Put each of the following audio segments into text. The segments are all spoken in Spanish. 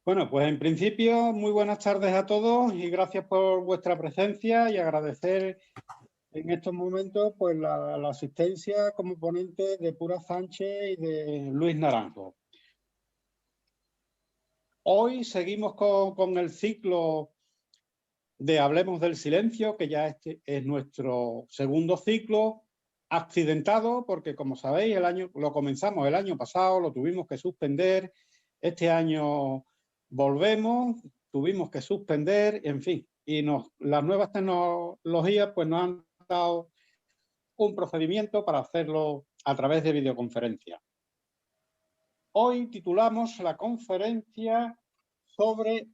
Bueno, pues en principio, muy buenas tardes a todos y gracias por vuestra presencia y agradecer en estos momentos pues la asistencia como ponente de Pura Sánchez y de Luis Naranjo. Hoy seguimos con el ciclo de Hablemos del Silencio, que ya este es nuestro segundo ciclo, accidentado, porque como sabéis, lo comenzamos el año pasado, lo tuvimos que suspender, este año volvemos, tuvimos que suspender, en fin, y las nuevas tecnologías pues nos han dado un procedimiento para hacerlo a través de videoconferencia. Hoy titulamos la conferencia sobre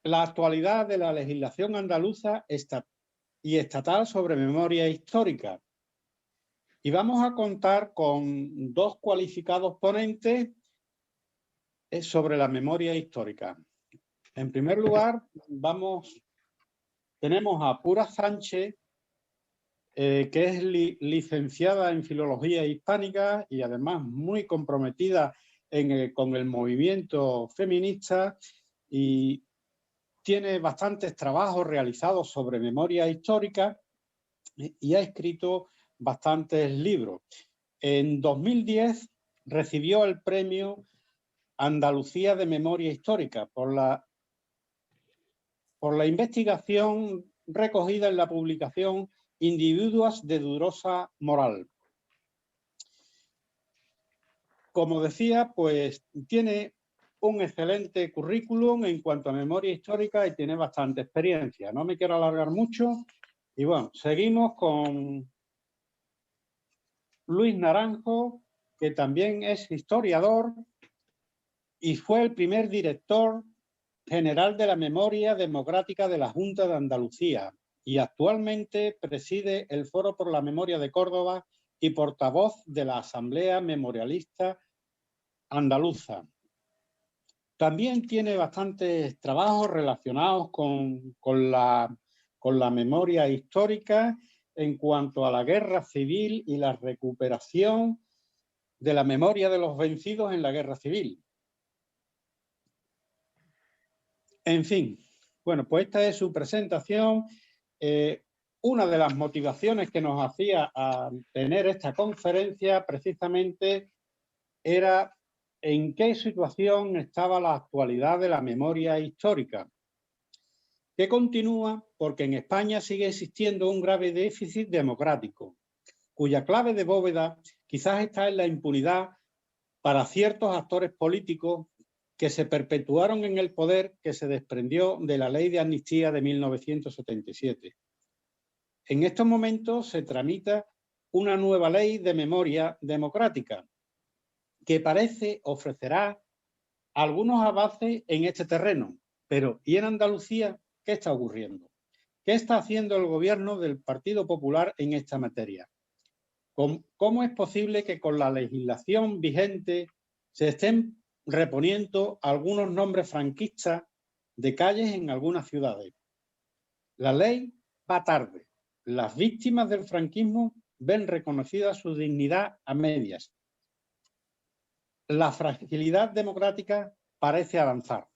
la actualidad de la legislación andaluza y estatal sobre memoria histórica. Y vamos a contar con dos cualificados ponentes sobre la memoria histórica. En primer lugar, tenemos a Pura Sánchez, que es licenciada en Filología Hispánica y además muy comprometida con el movimiento feminista y tiene bastantes trabajos realizados sobre memoria histórica y ha escrito bastantes libros. En 2010 recibió el premio Andalucía de Memoria Histórica por la investigación recogida en la publicación Individuos de dudosa moral. Como decía, pues tiene un excelente currículum en cuanto a memoria histórica y tiene bastante experiencia. No me quiero alargar mucho y bueno, seguimos con Luis Naranjo, que también es historiador y fue el primer director general de la Memoria Democrática de la Junta de Andalucía y actualmente preside el Foro por la Memoria de Córdoba y portavoz de la Asamblea Memorialista Andaluza. También tiene bastantes trabajos relacionados con la memoria histórica en cuanto a la guerra civil y la recuperación de la memoria de los vencidos en la guerra civil. En fin, bueno, pues esta es su presentación. Una de las motivaciones que nos hacía a tener esta conferencia precisamente era en qué situación estaba la actualidad de la memoria histórica, que continúa porque en España sigue existiendo un grave déficit democrático, cuya clave de bóveda quizás está en la impunidad para ciertos actores políticos que se perpetuaron en el poder que se desprendió de la Ley de Amnistía de 1977. En estos momentos se tramita una nueva ley de memoria democrática que parece ofrecerá algunos avances en este terreno. Pero, ¿y en Andalucía qué está ocurriendo? ¿Qué está haciendo el gobierno del Partido Popular en esta materia? ¿Cómo es posible que con la legislación vigente se estén reponiendo algunos nombres franquistas de calles en algunas ciudades? La ley va tarde. Las víctimas del franquismo ven reconocida su dignidad a medias. La fragilidad democrática parece avanzar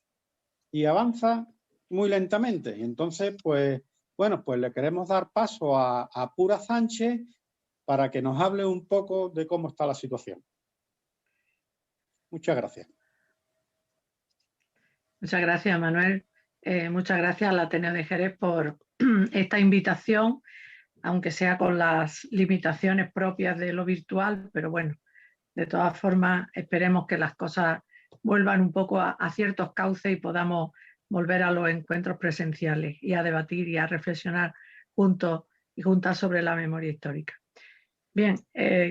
y avanza muy lentamente. Entonces, pues, bueno, pues le queremos dar paso a Pura Sánchez para que nos hable un poco de cómo está la situación. Muchas gracias. Muchas gracias, Manuel. Muchas gracias al Ateneo de Jerez por esta invitación, aunque sea con las limitaciones propias de lo virtual, pero bueno, de todas formas esperemos que las cosas vuelvan un poco a ciertos cauces y podamos volver a los encuentros presenciales y a debatir y a reflexionar juntos y juntas sobre la memoria histórica. Bien,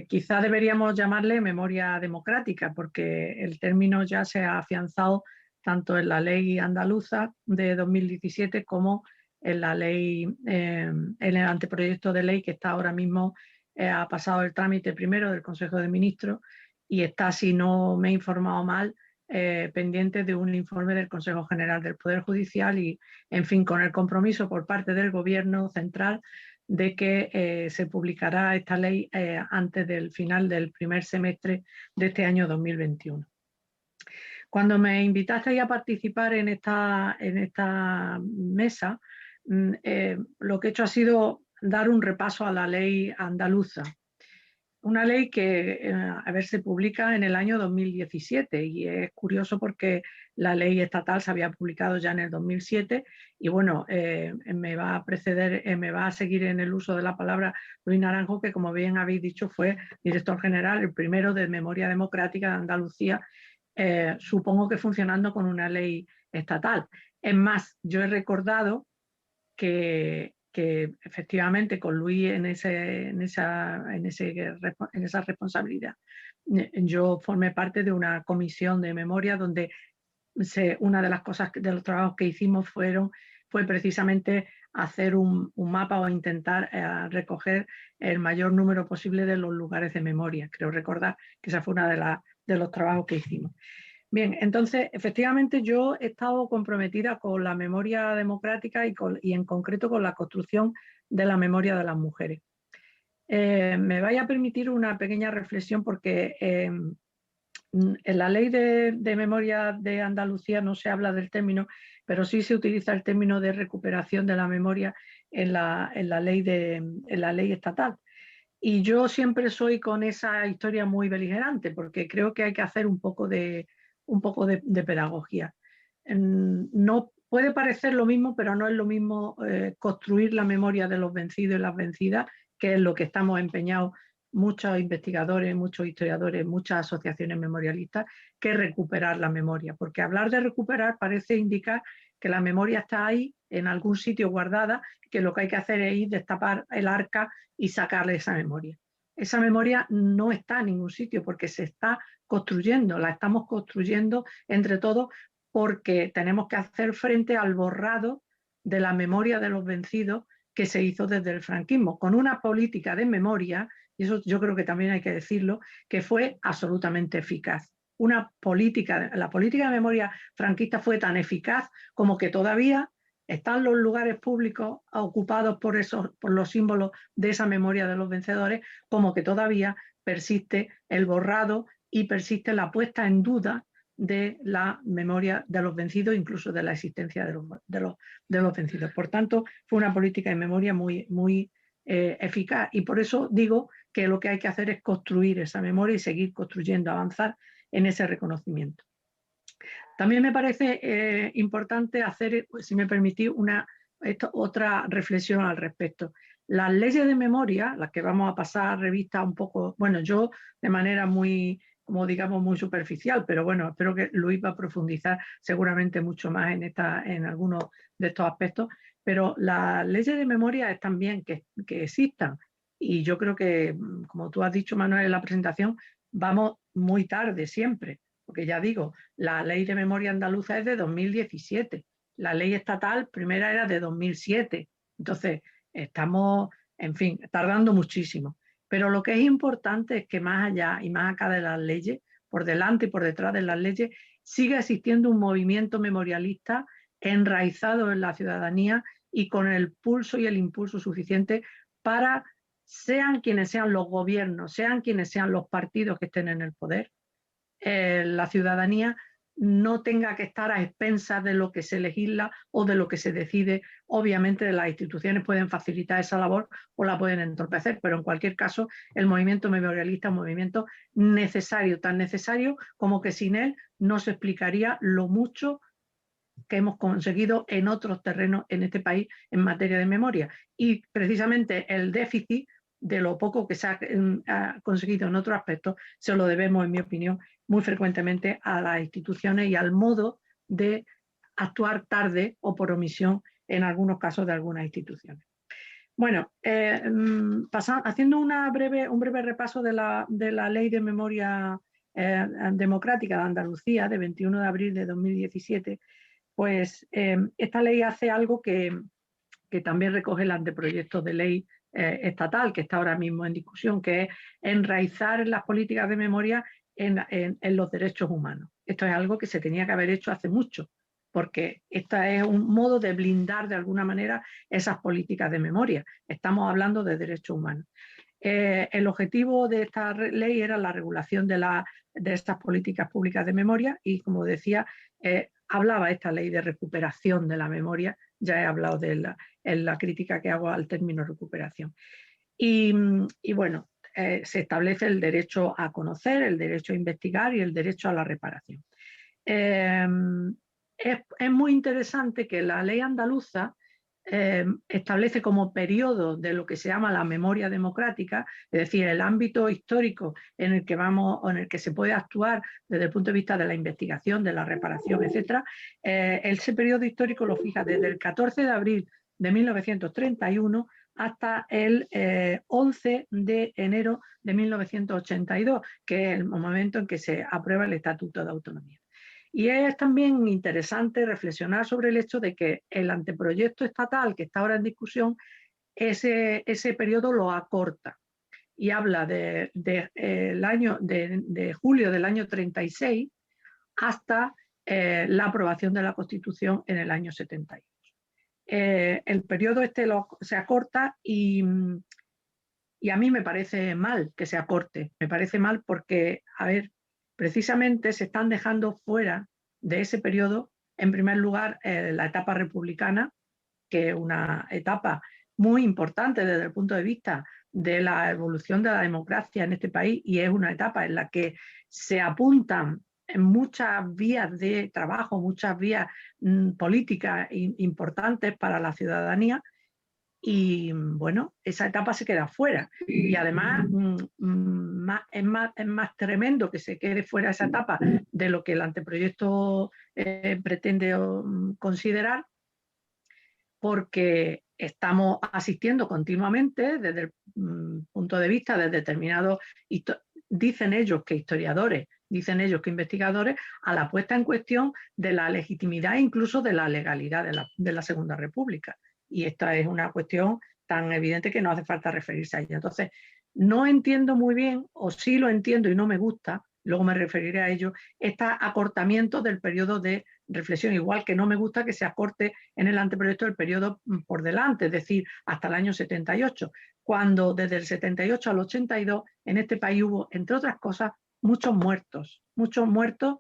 quizá deberíamos llamarle memoria democrática porque el término ya se ha afianzado tanto en la ley andaluza de 2017 como en la ley, en el anteproyecto de ley que está ahora mismo, ha pasado el trámite primero del Consejo de Ministros y está, si no me he informado mal, pendiente de un informe del Consejo General del Poder Judicial y, en fin, con el compromiso por parte del Gobierno central de que se publicará esta ley antes del final del primer semestre de este año 2021. Cuando me invitasteis a participar en esta mesa, lo que he hecho ha sido dar un repaso a la ley andaluza. Una ley que, a ver, se publica en el año 2017 y es curioso porque la ley estatal se había publicado ya en el 2007 y bueno, me va a preceder, me va a seguir en el uso de la palabra Luis Naranjo, que como bien habéis dicho fue director general, el primero de Memoria Democrática de Andalucía, supongo que funcionando con una ley estatal. Es más, yo he recordado que efectivamente con Luis en esa responsabilidad yo formé parte de una comisión de memoria donde una de las cosas, de los trabajos que hicimos fue precisamente hacer un mapa o intentar recoger el mayor número posible de los lugares de memoria. Creo recordar que esa fue una de los trabajos que hicimos. Bien, entonces, efectivamente yo he estado comprometida con la memoria democrática y en concreto con la construcción de la memoria de las mujeres. Me vaya a permitir una pequeña reflexión porque en la ley de memoria de Andalucía no se habla del término, pero sí se utiliza el término de recuperación de la memoria en la ley estatal. Y yo siempre soy con esa historia muy beligerante porque creo que hay que hacer un poco de pedagogía. No puede parecer lo mismo, pero no es lo mismo construir la memoria de los vencidos y las vencidas, que es lo que estamos empeñados muchos investigadores, muchos historiadores, muchas asociaciones memorialistas, que recuperar la memoria. Porque hablar de recuperar parece indicar que la memoria está ahí, en algún sitio guardada, que lo que hay que hacer es ir, destapar el arca y sacarle esa memoria. Esa memoria no está en ningún sitio porque se está construyendo, la estamos construyendo entre todos porque tenemos que hacer frente al borrado de la memoria de los vencidos que se hizo desde el franquismo, con una política de memoria, y eso yo creo que también hay que decirlo, que fue absolutamente eficaz. La política de memoria franquista fue tan eficaz como que todavía están los lugares públicos ocupados por los símbolos de esa memoria de los vencedores, como que todavía persiste el borrado y persiste la puesta en duda de la memoria de los vencidos, incluso de la existencia de los vencidos. Por tanto, fue una política de memoria muy eficaz y por eso digo que lo que hay que hacer es construir esa memoria y seguir construyendo, avanzar en ese reconocimiento. También me parece importante hacer, si me permitís, otra reflexión al respecto. Las leyes de memoria, las que vamos a pasar a revista un poco, bueno, yo de manera muy, como digamos, muy superficial, pero bueno, espero que Luis va a profundizar seguramente mucho más en algunos de estos aspectos, pero las leyes de memoria están bien que existan y yo creo que, como tú has dicho, Manuel, en la presentación, vamos muy tarde siempre, porque ya digo, la ley de memoria andaluza es de 2017, la ley estatal primera era de 2007, entonces estamos, en fin, tardando muchísimo. Pero lo que es importante es que más allá y más acá de las leyes, por delante y por detrás de las leyes, sigue existiendo un movimiento memorialista enraizado en la ciudadanía y con el pulso y el impulso suficiente para, sean quienes sean los gobiernos, sean quienes sean los partidos que estén en el poder, la ciudadanía no tenga que estar a expensas de lo que se legisla o de lo que se decide. Obviamente las instituciones pueden facilitar esa labor o la pueden entorpecer, pero en cualquier caso el movimiento memorialista es un movimiento necesario, tan necesario como que sin él no se explicaría lo mucho que hemos conseguido en otros terrenos en este país en materia de memoria. Y precisamente el déficit de lo poco que se ha conseguido en otros aspectos se lo debemos, en mi opinión, muy frecuentemente a las instituciones y al modo de actuar tarde o por omisión en algunos casos de algunas instituciones. Bueno, haciendo un breve repaso de la Ley de Memoria Democrática de Andalucía de 21 de abril de 2017, pues esta ley hace algo que también recoge el anteproyecto de ley estatal que está ahora mismo en discusión, que es enraizar las políticas de memoria en los derechos humanos. Esto es algo que se tenía que haber hecho hace mucho, porque este es un modo de blindar de alguna manera esas políticas de memoria. Estamos hablando de derechos humanos. El objetivo de esta ley era la regulación de la estas políticas públicas de memoria y, como decía, hablaba esta ley de recuperación de la memoria. Ya he hablado en la crítica que hago al término recuperación. Y bueno, se establece el derecho a conocer, el derecho a investigar y el derecho a la reparación. Es muy interesante que la ley andaluza establece como periodo de lo que se llama la memoria democrática, es decir, el ámbito histórico en el que vamos, o en el que se puede actuar desde el punto de vista de la investigación, de la reparación, etc. Ese periodo histórico lo fija desde el 14 de abril de 1931 hasta el 11 de enero de 1982, que es el momento en que se aprueba el Estatuto de Autonomía. Y es también interesante reflexionar sobre el hecho de que el anteproyecto estatal que está ahora en discusión, ese periodo lo acorta y habla de julio del año 36 hasta la aprobación de la Constitución en el año 78. El periodo se acorta y a mí me parece mal que se acorte. Me parece mal porque, a ver, precisamente se están dejando fuera de ese periodo, en primer lugar, la etapa republicana, que es una etapa muy importante desde el punto de vista de la evolución de la democracia en este país, y es una etapa en la que se apuntan en muchas vías de trabajo, muchas vías políticas importantes para la ciudadanía. Y bueno, esa etapa se queda fuera. Y además es más tremendo que se quede fuera esa etapa de lo que el anteproyecto pretende considerar, porque estamos asistiendo continuamente desde el punto de vista de determinados, dicen ellos que historiadores, dicen ellos que investigadores, a la puesta en cuestión de la legitimidad e incluso de la legalidad de la Segunda República. Y esta es una cuestión tan evidente que no hace falta referirse a ella. Entonces, no entiendo muy bien, o sí lo entiendo y no me gusta, luego me referiré a ello, este acortamiento del periodo de reflexión, igual que no me gusta que se acorte en el anteproyecto el periodo por delante, es decir, hasta el año 78, cuando desde el 78 al 82 en este país hubo, entre otras cosas, muchos muertos,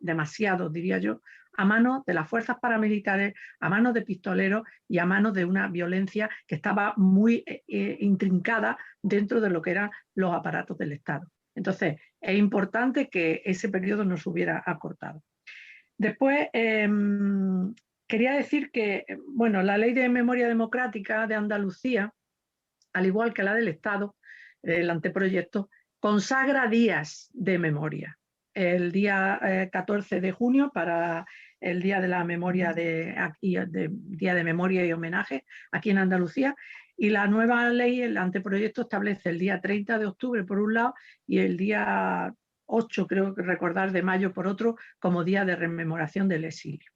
demasiados, diría yo, a manos de las fuerzas paramilitares, a manos de pistoleros y a manos de una violencia que estaba muy intrincada dentro de lo que eran los aparatos del Estado. Entonces, es importante que ese periodo no se hubiera acortado. Después, quería decir que, bueno, la Ley de Memoria Democrática de Andalucía, al igual que la del Estado, el anteproyecto, consagra días de memoria. El día 14 de junio para el Día de la Memoria Día de Memoria y Homenaje aquí en Andalucía, y la nueva ley, el anteproyecto, establece el día 30 de octubre por un lado y el día 8, creo que recordar, de mayo por otro, como día de rememoración del exilio.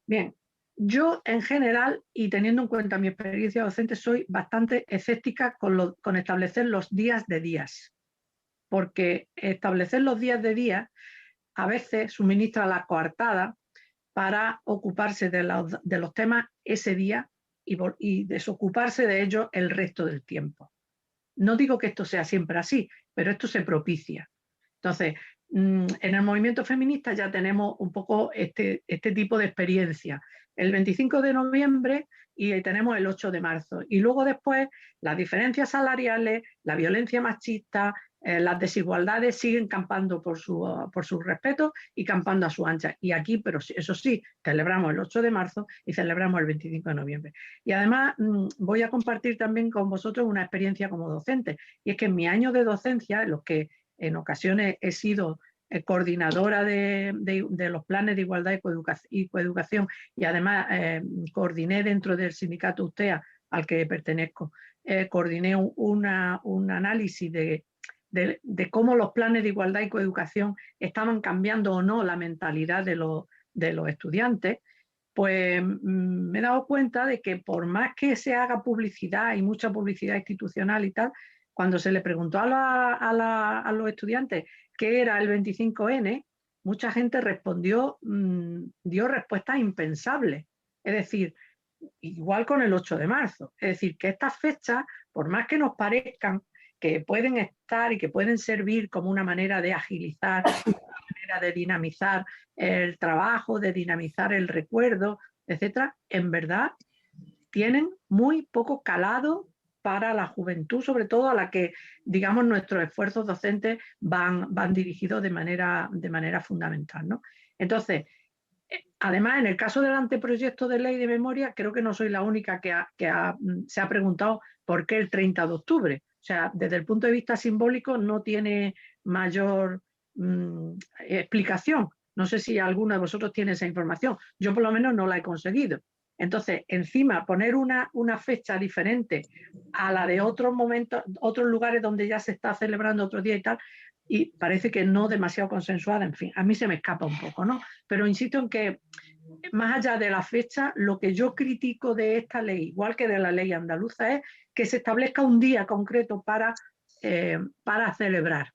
Bien, yo en general, y teniendo en cuenta mi experiencia docente, soy bastante escéptica con establecer los días de días, porque establecer los días de días a veces suministra la coartada para ocuparse de los temas ese día y desocuparse de ellos el resto del tiempo. No digo que esto sea siempre así, pero esto se propicia. Entonces, en el movimiento feminista ya tenemos un poco este tipo de experiencia. El 25 de noviembre y tenemos el 8 de marzo. Y luego después las diferencias salariales, la violencia machista, las desigualdades siguen campando por su respeto y campando a su ancha. Y aquí, pero eso sí, celebramos el 8 de marzo y celebramos el 25 de noviembre. Y además voy a compartir también con vosotros una experiencia como docente. Y es que en mi año de docencia, en los que en ocasiones he sido coordinadora de los planes de igualdad y coeducación y además coordiné dentro del sindicato USTEA al que pertenezco, coordiné un análisis de cómo los planes de igualdad y coeducación estaban cambiando o no la mentalidad de los estudiantes. Pues me he dado cuenta de que por más que se haga publicidad y mucha publicidad institucional y tal, cuando se le preguntó a los estudiantes qué era el 25N, mucha gente respondió, dio respuestas impensables. Es decir, igual con el 8 de marzo. Es decir, que estas fechas, por más que nos parezcan que pueden estar y que pueden servir como una manera de agilizar, una manera de dinamizar el trabajo, de dinamizar el recuerdo, etcétera, en verdad tienen muy poco calado para la juventud, sobre todo a la que, digamos, nuestros esfuerzos docentes van dirigidos de manera fundamental, ¿no? Entonces, además, en el caso del anteproyecto de ley de memoria, creo que no soy la única que se ha preguntado por qué el 30 de octubre. O sea, desde el punto de vista simbólico no tiene mayor explicación. No sé si alguno de vosotros tiene esa información. Yo por lo menos no la he conseguido. Entonces, encima, poner una fecha diferente a la de otros momentos, otros lugares donde ya se está celebrando otro día y tal, y parece que no demasiado consensuada, en fin, a mí se me escapa un poco, ¿no? Pero insisto en que, más allá de la fecha, lo que yo critico de esta ley, igual que de la ley andaluza, es que se establezca un día concreto para celebrar.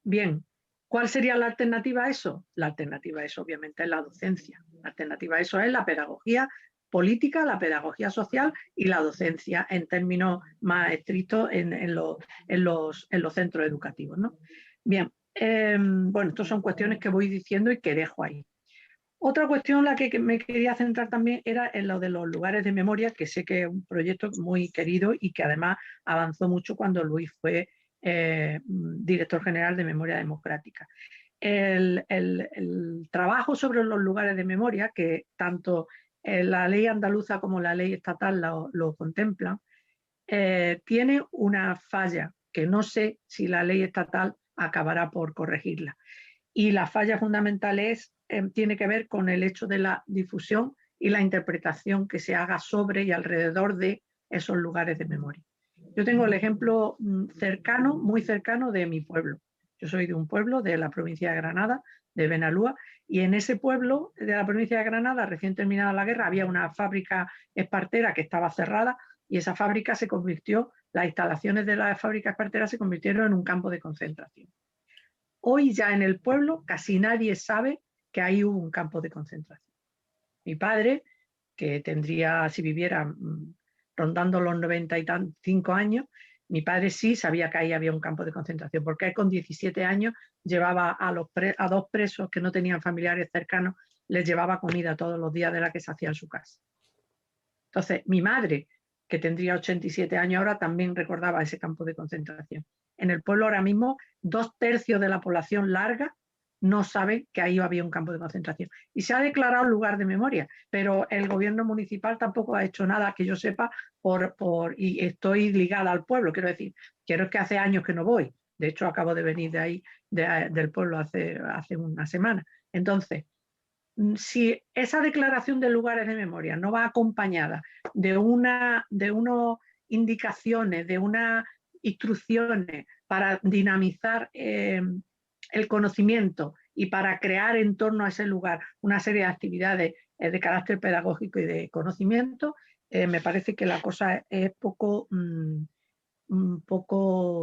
Bien, ¿cuál sería la alternativa a eso? La alternativa a eso, obviamente, es la docencia. La alternativa a eso es la pedagogía política, la pedagogía social y la docencia en términos más estrictos en los centros educativos, ¿no? Bien, bueno, estas son cuestiones que voy diciendo y que dejo ahí. Otra cuestión en la que me quería centrar también era en lo de los lugares de memoria, que sé que es un proyecto muy querido y que además avanzó mucho cuando Luis fue director general de Memoria Democrática. El trabajo sobre los lugares de memoria, que tanto la ley andaluza como la ley estatal lo contemplan, tiene una falla que no sé si la ley estatal acabará por corregirla. Y la falla fundamental tiene que ver con el hecho de la difusión y la interpretación que se haga sobre y alrededor de esos lugares de memoria. Yo tengo el ejemplo cercano, muy cercano de mi pueblo. Yo soy de un pueblo de la provincia de Granada, de Benalúa, y en ese pueblo de la provincia de Granada, recién terminada la guerra, había una fábrica espartera que estaba cerrada y esa fábrica se convirtió, las instalaciones de la fábrica espartera se convirtieron en un campo de concentración. Hoy ya en el pueblo casi nadie sabe que ahí hubo un campo de concentración. Mi padre, que tendría, si viviera rondando los 95 años, mi padre sí sabía que ahí había un campo de concentración, porque él con 17 años llevaba a dos presos que no tenían familiares cercanos, les llevaba comida todos los días de la que se hacía en su casa. Entonces, mi madre, que tendría 87 años ahora, también recordaba ese campo de concentración. En el pueblo ahora mismo, 2/3 de la población larga no sabe que ahí había un campo de concentración. Y se ha declarado lugar de memoria, pero el gobierno municipal tampoco ha hecho nada que yo sepa y estoy ligada al pueblo. Quiero decir, quiero que hace años que no voy. De hecho, acabo de venir de ahí, del pueblo hace una semana. Entonces, si esa declaración de lugares de memoria no va acompañada de unas indicaciones, de unas instrucciones para dinamizar el conocimiento y para crear en torno a ese lugar una serie de actividades de carácter pedagógico y de conocimiento, me parece que la cosa es poco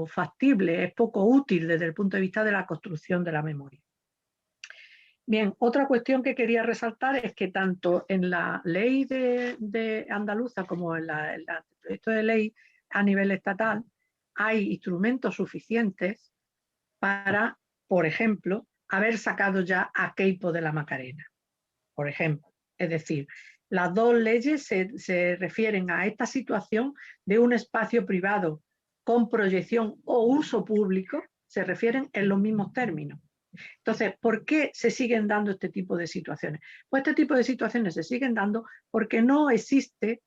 factible, es poco útil desde el punto de vista de la construcción de la memoria. Bien, otra cuestión que quería resaltar es que tanto en la ley de andaluza como en el proyecto de ley a nivel estatal hay instrumentos suficientes para, por ejemplo, haber sacado ya a Queipo de la Macarena, por ejemplo. Es decir, las dos leyes se refieren a esta situación de un espacio privado con proyección o uso público, se refieren en los mismos términos. Entonces, ¿por qué se siguen dando este tipo de situaciones? Pues este tipo de situaciones se siguen dando porque no existe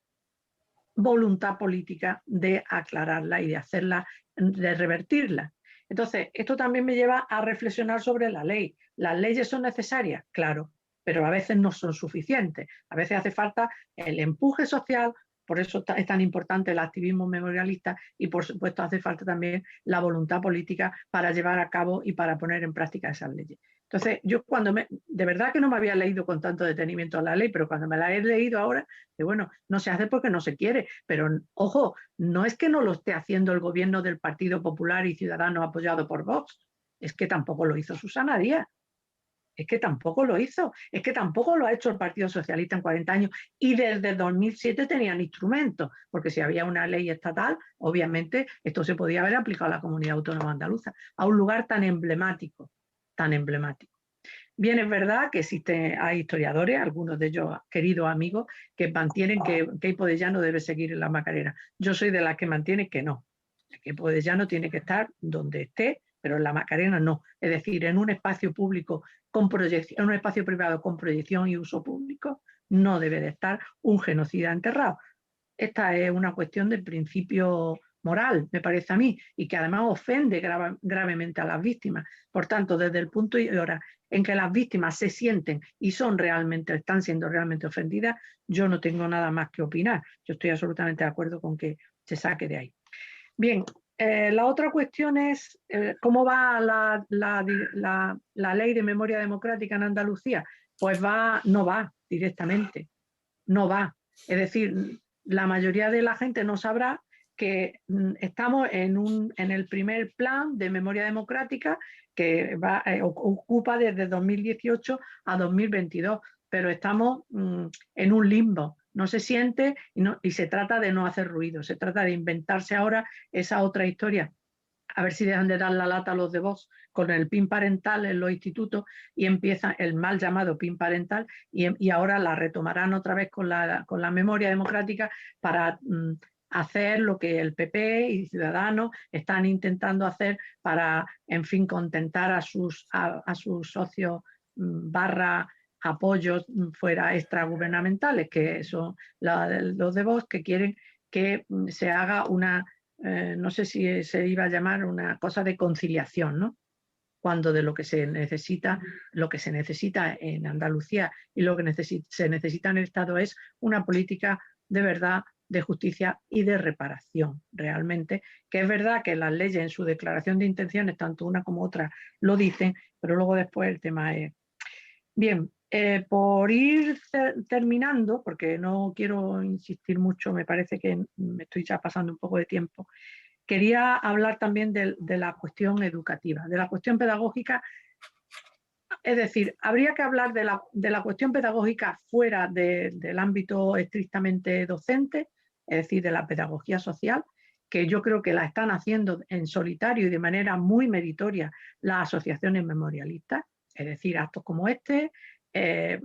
voluntad política de aclararla y de hacerla, de revertirla. Entonces, esto también me lleva a reflexionar sobre la ley. ¿Las leyes son necesarias? Claro, pero a veces no son suficientes. A veces hace falta el empuje social, por eso es tan importante el activismo memorialista y por supuesto hace falta también la voluntad política para llevar a cabo y para poner en práctica esas leyes. Entonces, yo de verdad que no me había leído con tanto detenimiento la ley, pero cuando me la he leído ahora, bueno, no se hace porque no se quiere, pero ojo, no es que no lo esté haciendo el gobierno del Partido Popular y Ciudadanos apoyado por Vox, es que tampoco lo hizo Susana Díaz. es que tampoco lo hizo, es que tampoco lo ha hecho el Partido Socialista en 40 años y desde 2007 tenían instrumentos, porque si había una ley estatal, obviamente esto se podía haber aplicado a la comunidad autónoma andaluza, a un lugar tan emblemático, tan emblemático. Bien, es verdad que hay historiadores, algunos de ellos queridos amigos, que mantienen que Queipo de Llano debe seguir en la Macarena. Yo soy de las que mantiene que no. Queipo de Llano tiene que estar donde esté, pero en la Macarena no. Es decir, en un espacio público con proyección, en un espacio privado con proyección y uso público, no debe de estar un genocida enterrado. Esta es una cuestión de principio moral, me parece a mí, y que además ofende gravemente a las víctimas. Por tanto, desde el punto y hora en que las víctimas se sienten y están siendo realmente ofendidas, yo no tengo nada más que opinar. Yo estoy absolutamente de acuerdo con que se saque de ahí. Bien, la otra cuestión es cómo va la ley de memoria democrática en Andalucía. Pues no va directamente, no va. Es decir, la mayoría de la gente no sabrá que estamos en el primer plan de memoria democrática que ocupa desde 2018 a 2022, pero estamos en un limbo. No se siente y se trata de no hacer ruido, se trata de inventarse ahora esa otra historia. A ver si dejan de dar la lata a los de Vox con el PIN parental en los institutos y empieza el mal llamado PIN parental y ahora la retomarán otra vez con la memoria democrática para hacer lo que el PP y Ciudadanos están intentando hacer para, en fin, contentar a sus socios barra apoyos fuera extragubernamentales, que son los de Vox, que quieren que se haga una... no sé si se iba a llamar una cosa de conciliación, ¿no? Cuando de lo que se necesita en Andalucía y lo que se necesita en el Estado es una política de verdad, de justicia y de reparación, realmente, que es verdad que las leyes en su declaración de intenciones, tanto una como otra, lo dicen, pero luego después el tema es... Bien, por ir terminando, porque no quiero insistir mucho, me parece que me estoy ya pasando un poco de tiempo, quería hablar también de la cuestión educativa, de la cuestión pedagógica. Es decir, habría que hablar de la cuestión pedagógica fuera del ámbito estrictamente docente, es decir, de la pedagogía social, que yo creo que la están haciendo en solitario y de manera muy meritoria las asociaciones memorialistas, es decir, actos como este,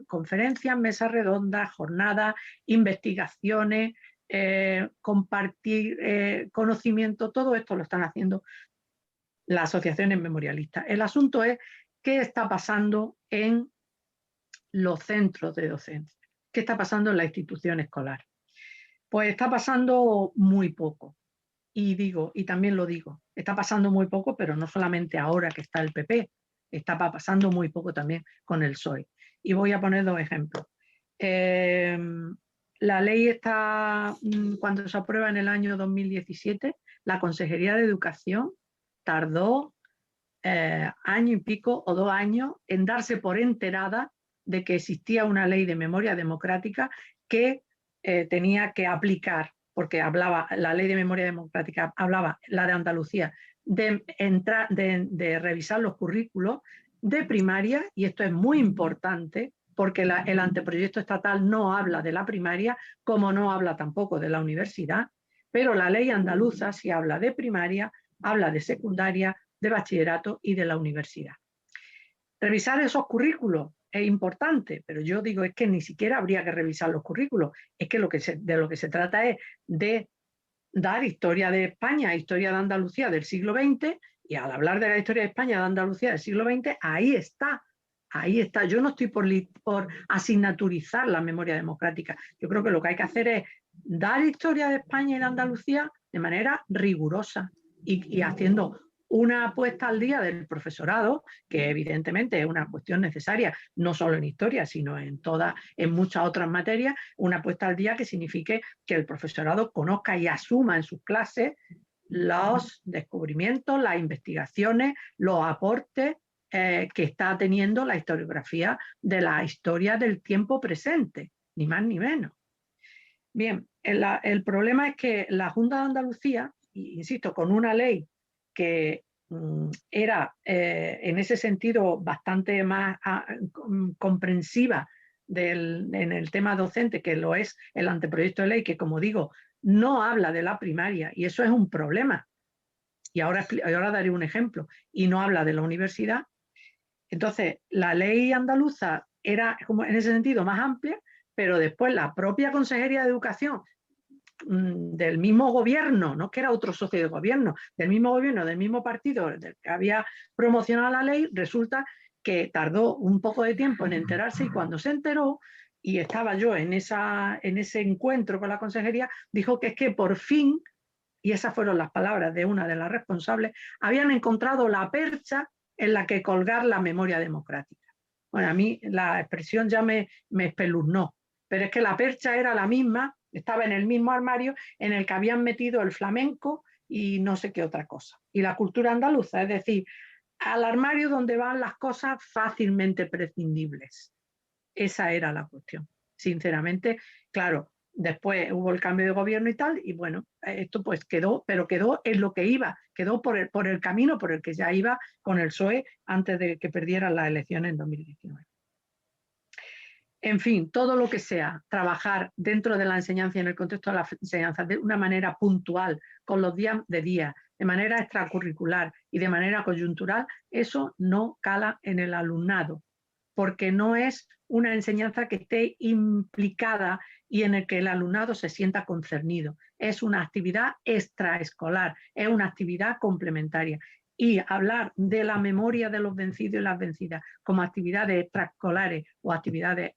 conferencias, mesas redondas, jornadas, investigaciones, compartir conocimiento, todo esto lo están haciendo las asociaciones memorialistas. El asunto es qué está pasando en los centros de docencia, qué está pasando en la institución escolar. Pues está pasando muy poco. Y también lo digo, está pasando muy poco, pero no solamente ahora que está el PP, está pasando muy poco también con el PSOE. Y voy a poner dos ejemplos. La ley está, cuando se aprueba en el año 2017, la Consejería de Educación tardó año y pico o 2 años en darse por enterada de que existía una ley de memoria democrática que tenía que aplicar, porque la ley de memoria democrática hablaba, la de Andalucía, de revisar los currículos de primaria, y esto es muy importante porque el anteproyecto estatal no habla de la primaria, como no habla tampoco de la universidad, pero la ley andaluza sí habla de primaria, habla de secundaria, de bachillerato y de la universidad. Revisar esos currículos es importante, pero yo digo es que ni siquiera habría que revisar los currículos, es que de lo que se trata es de dar historia de España, historia de Andalucía del siglo XX, y al hablar de la historia de España, de Andalucía del siglo XX, ahí está. Ahí está. Yo no estoy por asignaturizar la memoria democrática. Yo creo que lo que hay que hacer es dar historia de España y de Andalucía de manera rigurosa y haciendo una puesta al día del profesorado, que evidentemente es una cuestión necesaria, no solo en historia, sino en muchas otras materias, una puesta al día que signifique que el profesorado conozca y asuma en sus clases los descubrimientos, las investigaciones, los aportes que está teniendo la historiografía de la historia del tiempo presente, ni más ni menos. Bien, el problema es que la Junta de Andalucía, insisto, con una ley que era en ese sentido bastante más comprensiva en el tema docente, que lo es el anteproyecto de ley, que como digo, no habla de la primaria, y eso es un problema. Y ahora daré un ejemplo, y no habla de la universidad. Entonces, la ley andaluza era como en ese sentido más amplia, pero después la propia Consejería de Educación del mismo gobierno, no que era otro socio de gobierno, del mismo gobierno, del mismo partido del que había promocionado la ley, resulta que tardó un poco de tiempo en enterarse, y cuando se enteró, y estaba yo en ese encuentro con la consejería, dijo que es que por fin, y esas fueron las palabras de una de las responsables, habían encontrado la percha en la que colgar la memoria democrática. Bueno, a mí la expresión ya me espeluznó, pero es que la percha era la misma, estaba en el mismo armario en el que habían metido el flamenco y no sé qué otra cosa. Y la cultura andaluza, es decir, al armario donde van las cosas fácilmente prescindibles. Esa era la cuestión. Sinceramente, claro, después hubo el cambio de gobierno y tal, y bueno, esto pues quedó, pero quedó en lo que iba, quedó por el camino por el que ya iba con el PSOE antes de que perdieran las elecciones en 2019. En fin, todo lo que sea trabajar dentro de la enseñanza y en el contexto de la enseñanza de una manera puntual, con los días de día, de manera extracurricular y de manera coyuntural, eso no cala en el alumnado, porque no es una enseñanza que esté implicada y en el que el alumnado se sienta concernido. Es una actividad extraescolar, es una actividad complementaria. Y hablar de la memoria de los vencidos y las vencidas como actividades extraescolares o actividades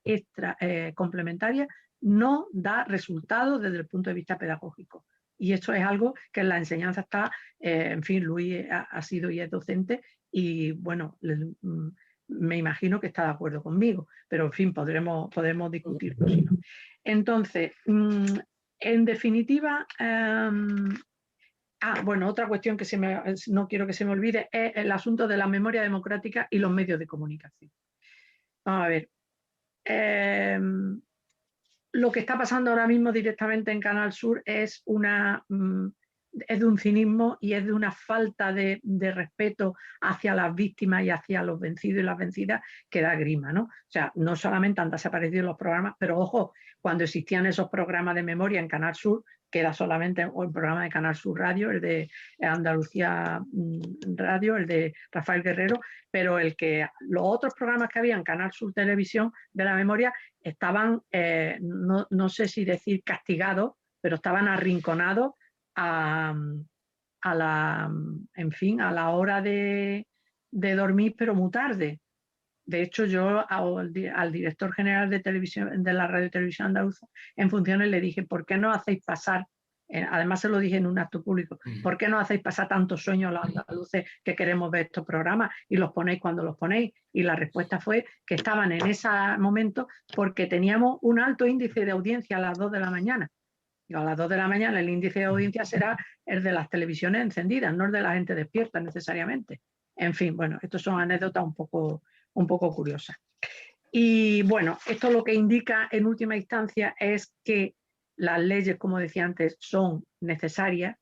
complementarias no da resultados desde el punto de vista pedagógico. Y esto es algo que en la enseñanza está, en fin, Luis ha sido y es docente, y bueno, me imagino que está de acuerdo conmigo, pero en fin, podemos discutirlo si no. Entonces, en definitiva, bueno, otra cuestión que no quiero que se me olvide es el asunto de la memoria democrática y los medios de comunicación. Vamos a ver. Lo que está pasando ahora mismo directamente en Canal Sur es de un cinismo y es de una falta de respeto hacia las víctimas y hacia los vencidos y las vencidas que da grima, ¿no? O sea, no solamente han desaparecido los programas, pero ojo, cuando existían esos programas de memoria en Canal Sur, que era solamente el programa de Canal Sur Radio, el de Andalucía Radio, el de Rafael Guerrero, pero los otros programas que había en Canal Sur Televisión de la memoria estaban, no sé si decir castigados, pero estaban arrinconados en fin, a la hora de dormir, pero muy tarde. De hecho, yo al director general de televisión, de la Radio y Televisión Andaluza, en funciones, le dije, ¿por qué no hacéis pasar? Además se lo dije en un acto público, ¿por qué no hacéis pasar tantos sueños a los andaluces que queremos ver estos programas y los ponéis cuando los ponéis? Y la respuesta fue que estaban en ese momento porque teníamos un alto índice de audiencia a las 2 de la mañana. Y a las 2 de la mañana el índice de audiencia será el de las televisiones encendidas, no el de la gente despierta necesariamente. En fin, bueno, estas son anécdotas un poco curiosas. Y bueno, esto lo que indica en última instancia es que las leyes, como decía antes, son necesarias,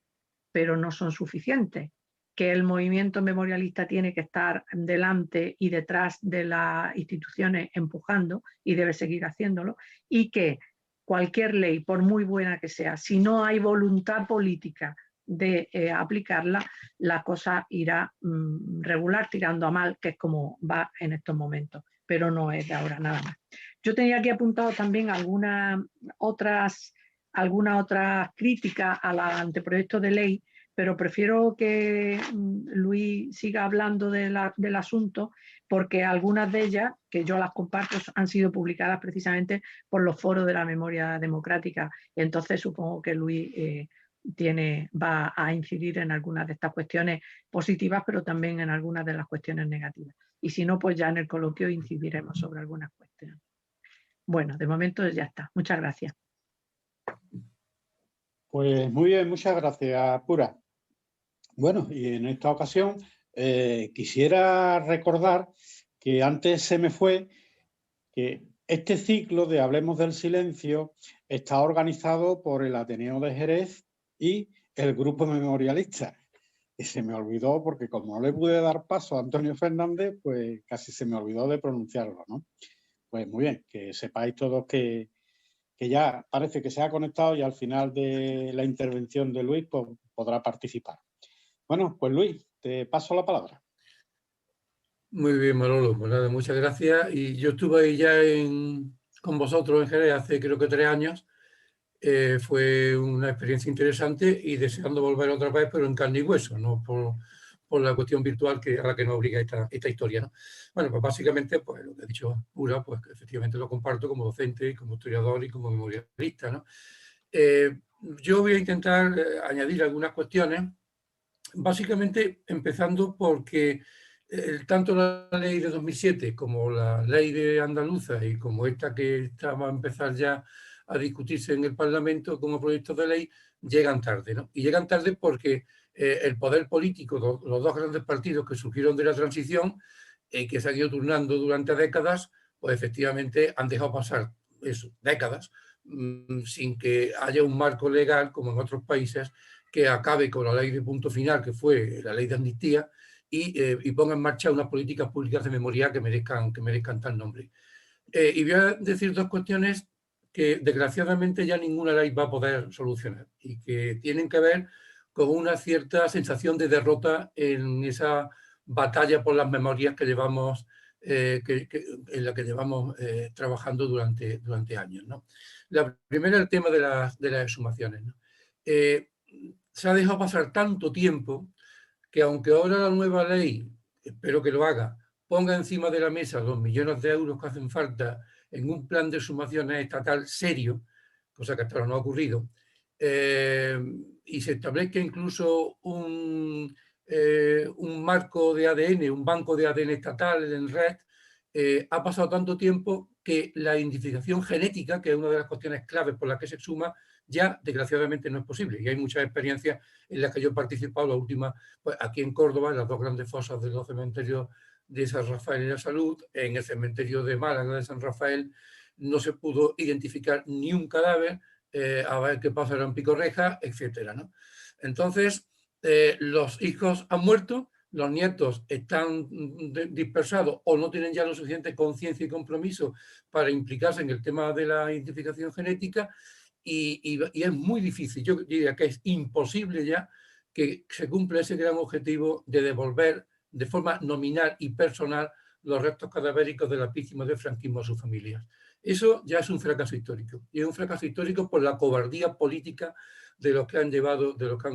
pero no son suficientes, que el movimiento memorialista tiene que estar delante y detrás de las instituciones empujando y debe seguir haciéndolo, y que cualquier ley, por muy buena que sea, si no hay voluntad política de aplicarla, la cosa irá regular tirando a mal, que es como va en estos momentos, pero no es de ahora nada más. Yo tenía aquí apuntado también algunas otras críticas al anteproyecto de ley, pero prefiero que Luis siga hablando del asunto, porque algunas de ellas, que yo las comparto, han sido publicadas precisamente por los foros de la memoria democrática. Entonces supongo que Luis va a incidir en algunas de estas cuestiones positivas, pero también en algunas de las cuestiones negativas. Y si no, pues ya en el coloquio incidiremos sobre algunas cuestiones. Bueno, de momento ya está. Muchas gracias. Pues muy bien, muchas gracias, Pura. Bueno, y en esta ocasión quisiera recordar que antes se me fue que este ciclo de Hablemos del Silencio está organizado por el Ateneo de Jerez y el Grupo Memorialista. y se me olvidó, porque como no le pude dar paso a Antonio Fernández, pues casi se me olvidó de pronunciarlo, ¿no? Pues muy bien, que sepáis todos que ya parece que se ha conectado y al final de la intervención de Luis pues, podrá participar. Bueno, pues Luis, te paso la palabra. Muy bien, Manolo, pues nada, muchas gracias. Y yo estuve ahí ya con vosotros en Jerez hace creo que 3 años. Fue una experiencia interesante y deseando volver otra vez, pero en carne y hueso, no por la cuestión virtual a la que nos obliga esta historia, ¿no? Bueno, pues básicamente, pues lo que he dicho Pura, pues que efectivamente lo comparto como docente, como historiador y como memorialista, ¿no? Yo voy a intentar añadir algunas cuestiones, básicamente empezando porque tanto la ley de 2007 como la ley de andaluza y como esta que estaba a empezar ya a discutirse en el Parlamento como proyectos de ley, llegan tarde, ¿no? Y llegan tarde porque el poder político, los dos grandes partidos que surgieron de la transición, que se han ido turnando durante décadas, pues efectivamente han dejado pasar eso, décadas sin que haya un marco legal, como en otros países, que acabe con la ley de punto final, que fue la ley de amnistía, y ponga en marcha unas políticas públicas de memoria que merezcan tal nombre. Y voy a decir 2 cuestiones que desgraciadamente ya ninguna ley va a poder solucionar y que tienen que ver con una cierta sensación de derrota en esa batalla por las memorias que llevamos, en la que llevamos trabajando durante años, ¿no? La primera, el tema de las exhumaciones, ¿no? Se ha dejado pasar tanto tiempo que aunque ahora la nueva ley, espero que lo haga, ponga encima de la mesa los millones de euros que hacen falta en un plan de exhumaciones estatal serio, cosa que hasta ahora no ha ocurrido, y se establezca incluso un marco de ADN, un banco de ADN estatal en red, ha pasado tanto tiempo que la identificación genética, que es una de las cuestiones claves por las que se exhuma, ya desgraciadamente no es posible. Y hay muchas experiencias en las que yo he participado, la última pues, aquí en Córdoba, en las 2 grandes fosas de los cementerios de San Rafael y La Salud, en el cementerio de Málaga de San Rafael, no se pudo identificar ni un cadáver, a ver qué pasa en Picorreja, etcétera, ¿no? Entonces, los hijos han muerto, los nietos están dispersados o no tienen ya lo suficiente conciencia y compromiso para implicarse en el tema de la identificación genética y es muy difícil, yo diría que es imposible ya que se cumpla ese gran objetivo de devolver de forma nominal y personal los restos cadavéricos de las víctimas del franquismo a sus familias. Eso ya es un fracaso histórico. Y es un fracaso histórico por la cobardía política de los que han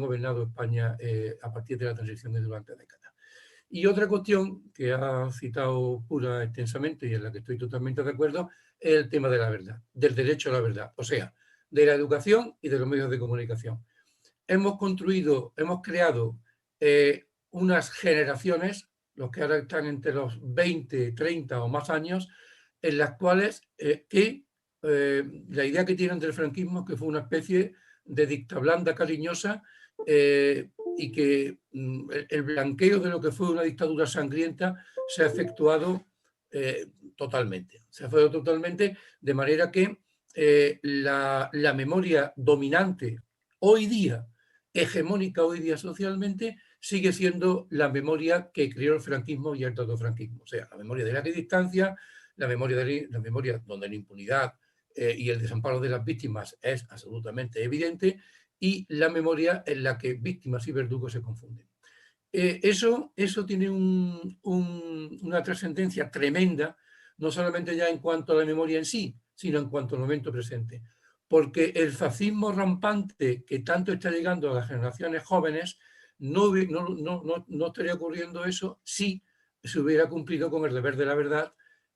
gobernado España a partir de la transición de durante décadas. Y otra cuestión que ha citado Pura extensamente y en la que estoy totalmente de acuerdo es el tema de la verdad, del derecho a la verdad, o sea, de la educación y de los medios de comunicación. Hemos creado unas generaciones, los que ahora están entre los 20, 30 o más años, en las cuales la idea que tienen del franquismo es que fue una especie de dicta blanda cariñosa y que el blanqueo de lo que fue una dictadura sangrienta se ha efectuado totalmente. Se ha efectuado totalmente de manera que la memoria dominante hoy día, hegemónica hoy día socialmente, sigue siendo la memoria que creó el franquismo y el totofranquismo. O sea, la memoria de la equidistancia, la memoria donde la impunidad y el desamparo de las víctimas es absolutamente evidente, y la memoria en la que víctimas y verdugos se confunden. Eso tiene una trascendencia tremenda, no solamente ya en cuanto a la memoria en sí, sino en cuanto al momento presente. Porque el fascismo rampante que tanto está llegando a las generaciones jóvenes, no estaría ocurriendo eso si se hubiera cumplido con el deber de la verdad,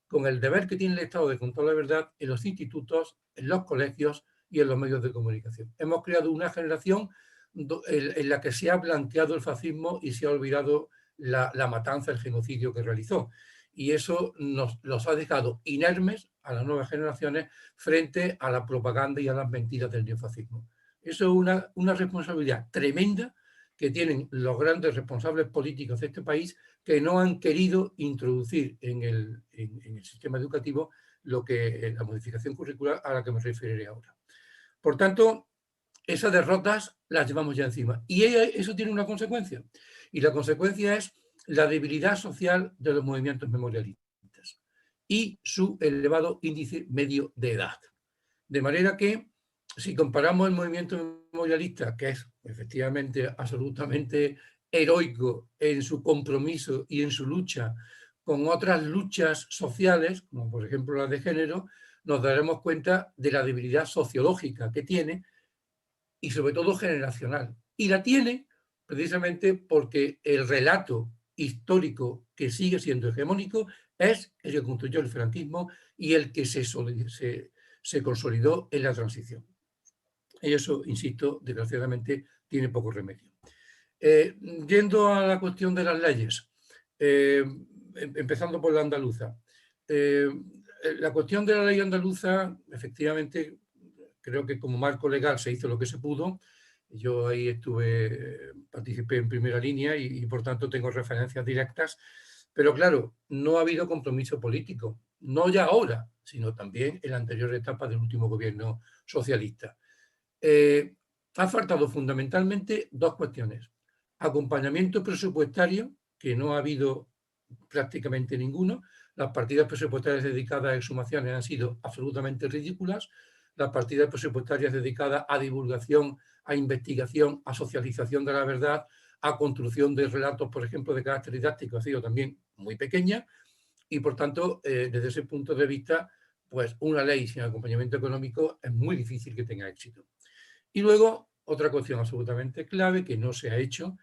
con el deber que tiene el Estado de contar la verdad en los institutos, en los colegios y en los medios de comunicación. Hemos creado una generación en la que se ha blanqueado el fascismo y se ha olvidado la matanza, el genocidio que realizó. Y eso los ha dejado inermes a las nuevas generaciones frente a la propaganda y a las mentiras del neofascismo. Eso es una responsabilidad tremenda que tienen los grandes responsables políticos de este país, que no han querido introducir en el sistema educativo la modificación curricular a la que me referiré ahora. Por tanto, esas derrotas las llevamos ya encima. Y eso tiene una consecuencia. Y la consecuencia es la debilidad social de los movimientos memorialistas y su elevado índice medio de edad. De manera que, si comparamos el movimiento memorialista, que es efectivamente absolutamente heroico en su compromiso y en su lucha con otras luchas sociales, como por ejemplo la de género, nos daremos cuenta de la debilidad sociológica que tiene y sobre todo generacional. Y la tiene precisamente porque el relato histórico que sigue siendo hegemónico es el que construyó el franquismo y el que se consolidó en la transición. Y eso, insisto, desgraciadamente tiene poco remedio. Yendo a la cuestión de las leyes, empezando por la andaluza. La cuestión de la ley andaluza, efectivamente, creo que como marco legal se hizo lo que se pudo. Yo ahí participé en primera línea y por tanto tengo referencias directas. Pero claro, no ha habido compromiso político, no ya ahora, sino también en la anterior etapa del último gobierno socialista. Ha faltado fundamentalmente dos cuestiones. Acompañamiento presupuestario, que no ha habido prácticamente ninguno. Las partidas presupuestarias dedicadas a exhumaciones han sido absolutamente ridículas. Las partidas presupuestarias dedicadas a divulgación, a investigación, a socialización de la verdad, a construcción de relatos, por ejemplo, de carácter didáctico, ha sido también muy pequeña. Y, por tanto, desde ese punto de vista, pues una ley sin acompañamiento económico es muy difícil que tenga éxito. Y luego, otra cuestión absolutamente clave que no se ha hecho,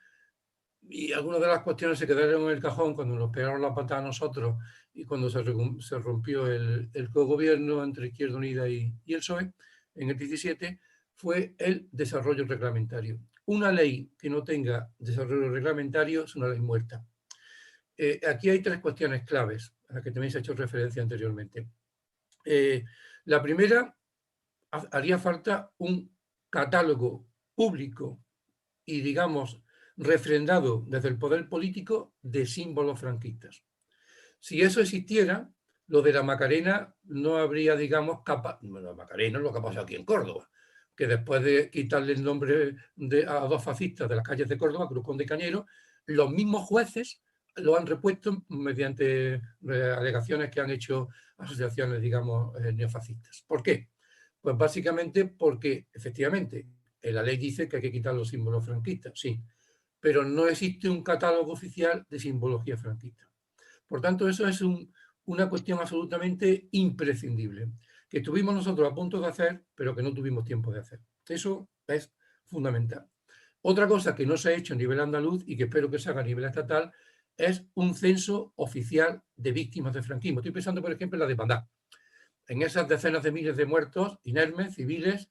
y algunas de las cuestiones se quedaron en el cajón cuando nos pegaron la patada a nosotros y cuando se rompió el cogobierno entre Izquierda Unida y el PSOE en el 17, fue el desarrollo reglamentario. Una ley que no tenga desarrollo reglamentario es una ley muerta. Aquí hay tres cuestiones claves a las que también se ha hecho referencia anteriormente. La primera, haría falta un catálogo público y, digamos, refrendado desde el poder político de símbolos franquistas. Si eso existiera, lo de la Macarena no habría, digamos, la Macarena es lo que ha pasado aquí en Córdoba, que después de quitarle el nombre a dos fascistas de las calles de Córdoba, Cruz Conde y Cañero, los mismos jueces lo han repuesto mediante alegaciones que han hecho asociaciones, digamos, neofascistas. ¿Por qué? Pues básicamente porque, efectivamente, la ley dice que hay que quitar los símbolos franquistas, sí, pero no existe un catálogo oficial de simbología franquista. Por tanto, eso es una cuestión absolutamente imprescindible, que estuvimos nosotros a punto de hacer, pero que no tuvimos tiempo de hacer. Eso es fundamental. Otra cosa que no se ha hecho a nivel andaluz y que espero que se haga a nivel estatal es un censo oficial de víctimas del franquismo. Estoy pensando, por ejemplo, en la de Bandá. En esas decenas de miles de muertos inermes, civiles,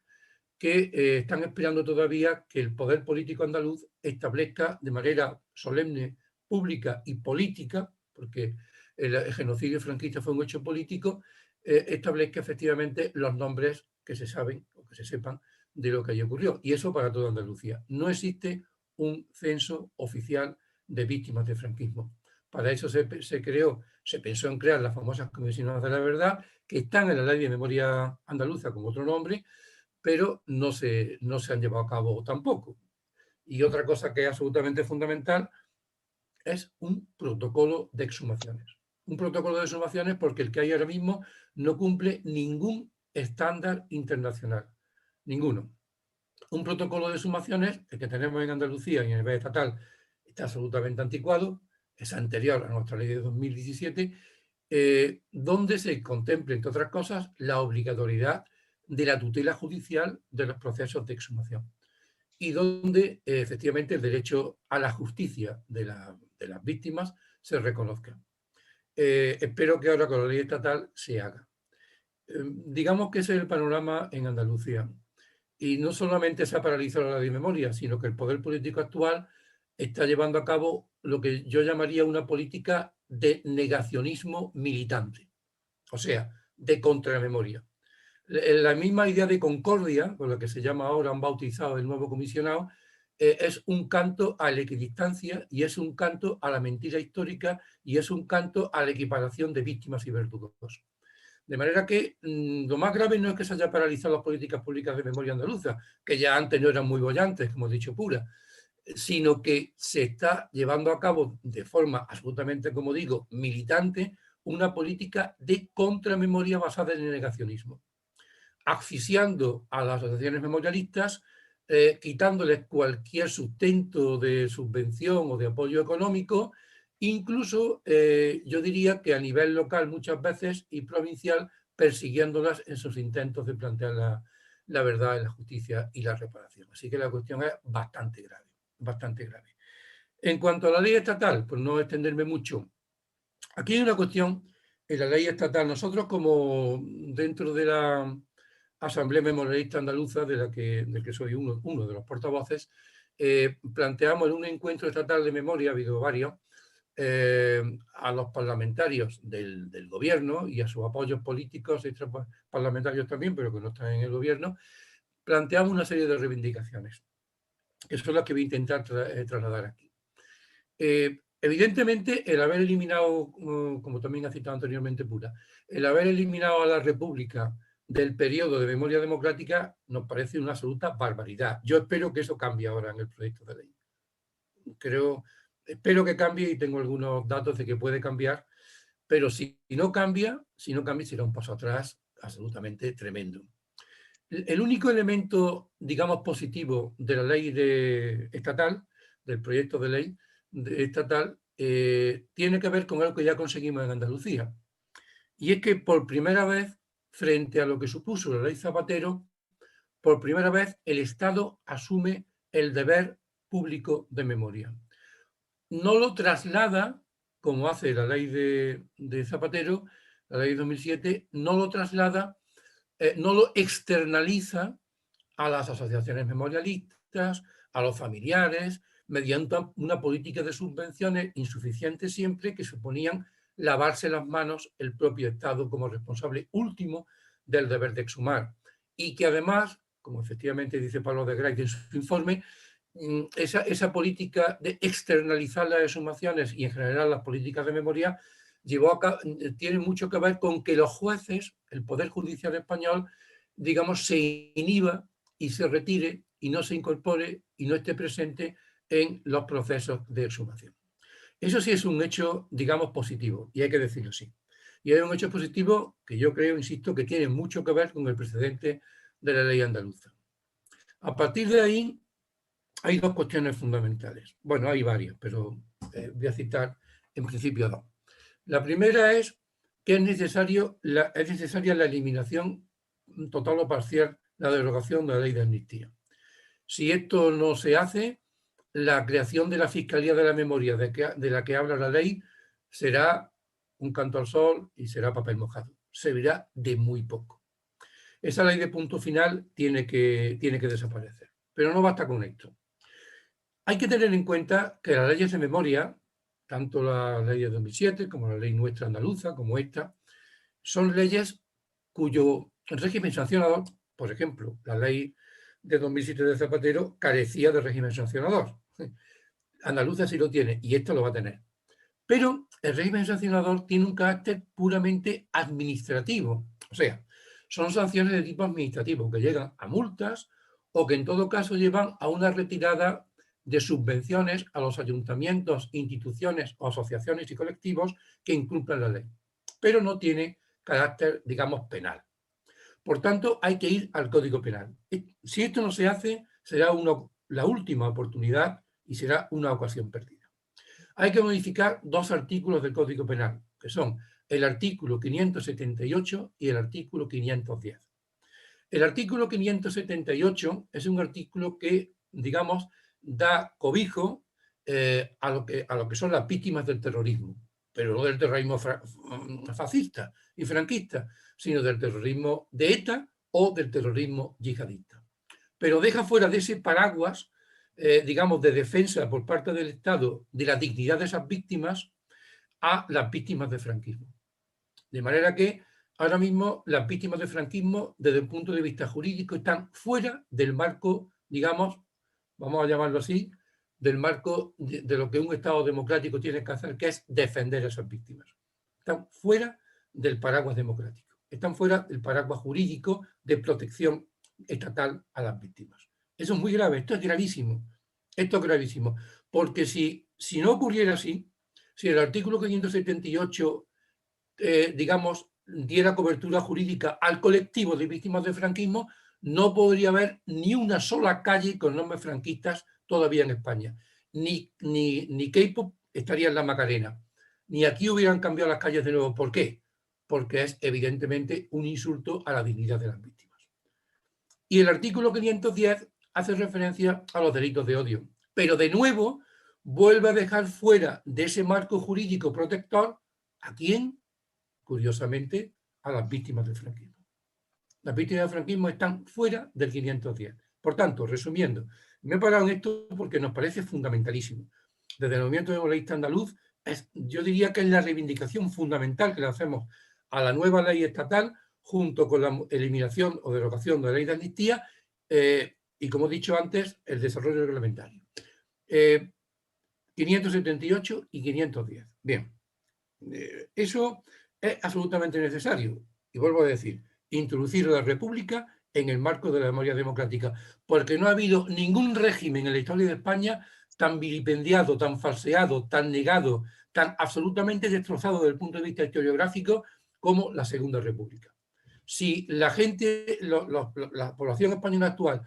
que están esperando todavía que el poder político andaluz establezca de manera solemne, pública y política, porque el genocidio franquista fue un hecho político, establezca efectivamente los nombres que se saben o que se sepan de lo que allí ocurrió. Y eso para toda Andalucía. No existe un censo oficial de víctimas del franquismo. Para eso se pensó en crear las famosas comisiones de la verdad, que están en la Ley de Memoria Andaluza con otro nombre, pero no se han llevado a cabo tampoco. Y otra cosa que es absolutamente fundamental es un protocolo de exhumaciones. Un protocolo de exhumaciones porque el que hay ahora mismo no cumple ningún estándar internacional. Ninguno. Un protocolo de exhumaciones, el que tenemos en Andalucía y a nivel estatal, está absolutamente anticuado, es anterior a nuestra ley de 2017, donde se contemple, entre otras cosas, la obligatoriedad de la tutela judicial de los procesos de exhumación y donde efectivamente el derecho a la justicia de las víctimas se reconozca. Espero que ahora con la ley estatal se haga. Digamos que ese es el panorama en Andalucía. Y no solamente se ha paralizado la ley de memoria, sino que el poder político actual está llevando a cabo lo que yo llamaría una política de negacionismo militante, o sea, de contramemoria. La misma idea de concordia, con la que se llama ahora, han bautizado el nuevo comisionado, es un canto a la equidistancia y es un canto a la mentira histórica y es un canto a la equiparación de víctimas y verdugos. De manera que lo más grave no es que se haya paralizado las políticas públicas de memoria andaluza, que ya antes no eran muy bollantes, como he dicho, pura, sino que se está llevando a cabo de forma absolutamente, como digo, militante, una política de contramemoria basada en el negacionismo, asfixiando a las asociaciones memorialistas, quitándoles cualquier sustento de subvención o de apoyo económico, incluso yo diría que a nivel local muchas veces y provincial, persiguiéndolas en sus intentos de plantear la verdad, la justicia y la reparación. Así que la cuestión es bastante grave, bastante grave. En cuanto a la ley estatal, pues no extenderme mucho. Aquí hay una cuestión en la ley estatal. Nosotros, como dentro de la Asamblea Memorialista Andaluza, del que soy uno de los portavoces, planteamos en un encuentro estatal de memoria, ha habido varios, a los parlamentarios del gobierno y a sus apoyos políticos, parlamentarios también, pero que no están en el gobierno, planteamos una serie de reivindicaciones, que son las que voy a intentar trasladar aquí. Evidentemente, el haber eliminado, como también ha citado anteriormente Pura, el haber eliminado a la República del periodo de memoria democrática nos parece una absoluta barbaridad. Yo espero que eso cambie ahora en el proyecto de ley. Espero que cambie y tengo algunos datos de que puede cambiar, pero si no cambia será un paso atrás absolutamente tremendo. El único elemento, digamos, positivo de la ley estatal, del proyecto de ley estatal, tiene que ver con algo que ya conseguimos en Andalucía. Y es que por primera vez, frente a lo que supuso la ley Zapatero, por primera vez el Estado asume el deber público de memoria. No lo traslada, como hace la ley de Zapatero, la ley de 2007, no lo traslada, no lo externaliza a las asociaciones memorialistas, a los familiares, mediante una política de subvenciones insuficiente siempre, que suponían lavarse las manos el propio Estado como responsable último del deber de exhumar. Y que además, como efectivamente dice Pablo de Grey en su informe, esa política de externalizar las exhumaciones y en general las políticas de memoria tiene mucho que ver con que los jueces, el Poder Judicial español, digamos, se inhiba y se retire y no se incorpore y no esté presente en los procesos de exhumación. Eso sí es un hecho, digamos, positivo, y hay que decirlo así. Y es un hecho positivo que yo creo, insisto, que tiene mucho que ver con el precedente de la ley andaluza. A partir de ahí, hay dos cuestiones fundamentales. Bueno, hay varias, pero voy a citar en principio dos. La primera es que es necesaria la eliminación total o parcial, la derogación de la ley de amnistía. Si esto no se hace, la creación de la Fiscalía de la Memoria de la que habla la ley será un canto al sol y será papel mojado. Servirá de muy poco. Esa ley de punto final tiene que desaparecer. Pero no basta con esto. Hay que tener en cuenta que las leyes de memoria, tanto la ley de 2007 como la ley nuestra andaluza, como esta, son leyes cuyo régimen sancionador, por ejemplo, la ley de 2007 de Zapatero carecía de régimen sancionador. Andaluza sí lo tiene y esta lo va a tener. Pero el régimen sancionador tiene un carácter puramente administrativo. O sea, son sanciones de tipo administrativo que llegan a multas o que en todo caso llevan a una retirada de subvenciones a los ayuntamientos, instituciones o asociaciones y colectivos que incumplan la ley. Pero no tiene carácter, digamos, penal. Por tanto, hay que ir al Código Penal. Si esto no se hace, será la última oportunidad y será una ocasión perdida. Hay que modificar dos artículos del Código Penal, que son el artículo 578 y el artículo 510. El artículo 578 es un artículo que, digamos, da cobijo a lo que son las víctimas del terrorismo, pero no del terrorismo fascista y franquista, sino del terrorismo de ETA o del terrorismo yihadista. Pero deja fuera de ese paraguas, digamos, de defensa por parte del Estado de la dignidad de esas víctimas a las víctimas del franquismo. De manera que ahora mismo las víctimas del franquismo, desde el punto de vista jurídico, están fuera del marco, digamos, vamos a llamarlo así, del marco de lo que un Estado democrático tiene que hacer, que es defender a esas víctimas. Están fuera del paraguas democrático. están fuera del paraguas jurídico de protección estatal a las víctimas. Eso es muy grave, esto es gravísimo. Esto es gravísimo, porque si no ocurriera así, si el artículo 578, digamos, diera cobertura jurídica al colectivo de víctimas del franquismo, no podría haber ni una sola calle con nombres franquistas todavía en España. Ni Queipo estaría en la Macarena, ni aquí hubieran cambiado las calles de nuevo. ¿Por qué? Porque es evidentemente un insulto a la dignidad de las víctimas. Y el artículo 510 hace referencia a los delitos de odio, pero de nuevo vuelve a dejar fuera de ese marco jurídico protector ¿a quién? Curiosamente, a las víctimas del franquismo. Las víctimas del franquismo están fuera del 510. Por tanto, resumiendo, me he parado en esto porque nos parece fundamentalísimo. Desde el movimiento memorialista andaluz, yo diría que es la reivindicación fundamental que le hacemos a la nueva ley estatal, junto con la eliminación o derogación de la ley de amnistía y, como he dicho antes, el desarrollo reglamentario. 578 y 510. Bien, eso es absolutamente necesario. Y vuelvo a decir, introducir la República en el marco de la memoria democrática, porque no ha habido ningún régimen en la historia de España tan vilipendiado, tan falseado, tan negado, tan absolutamente destrozado desde el punto de vista historiográfico como la Segunda República. Si la gente, la población española actual,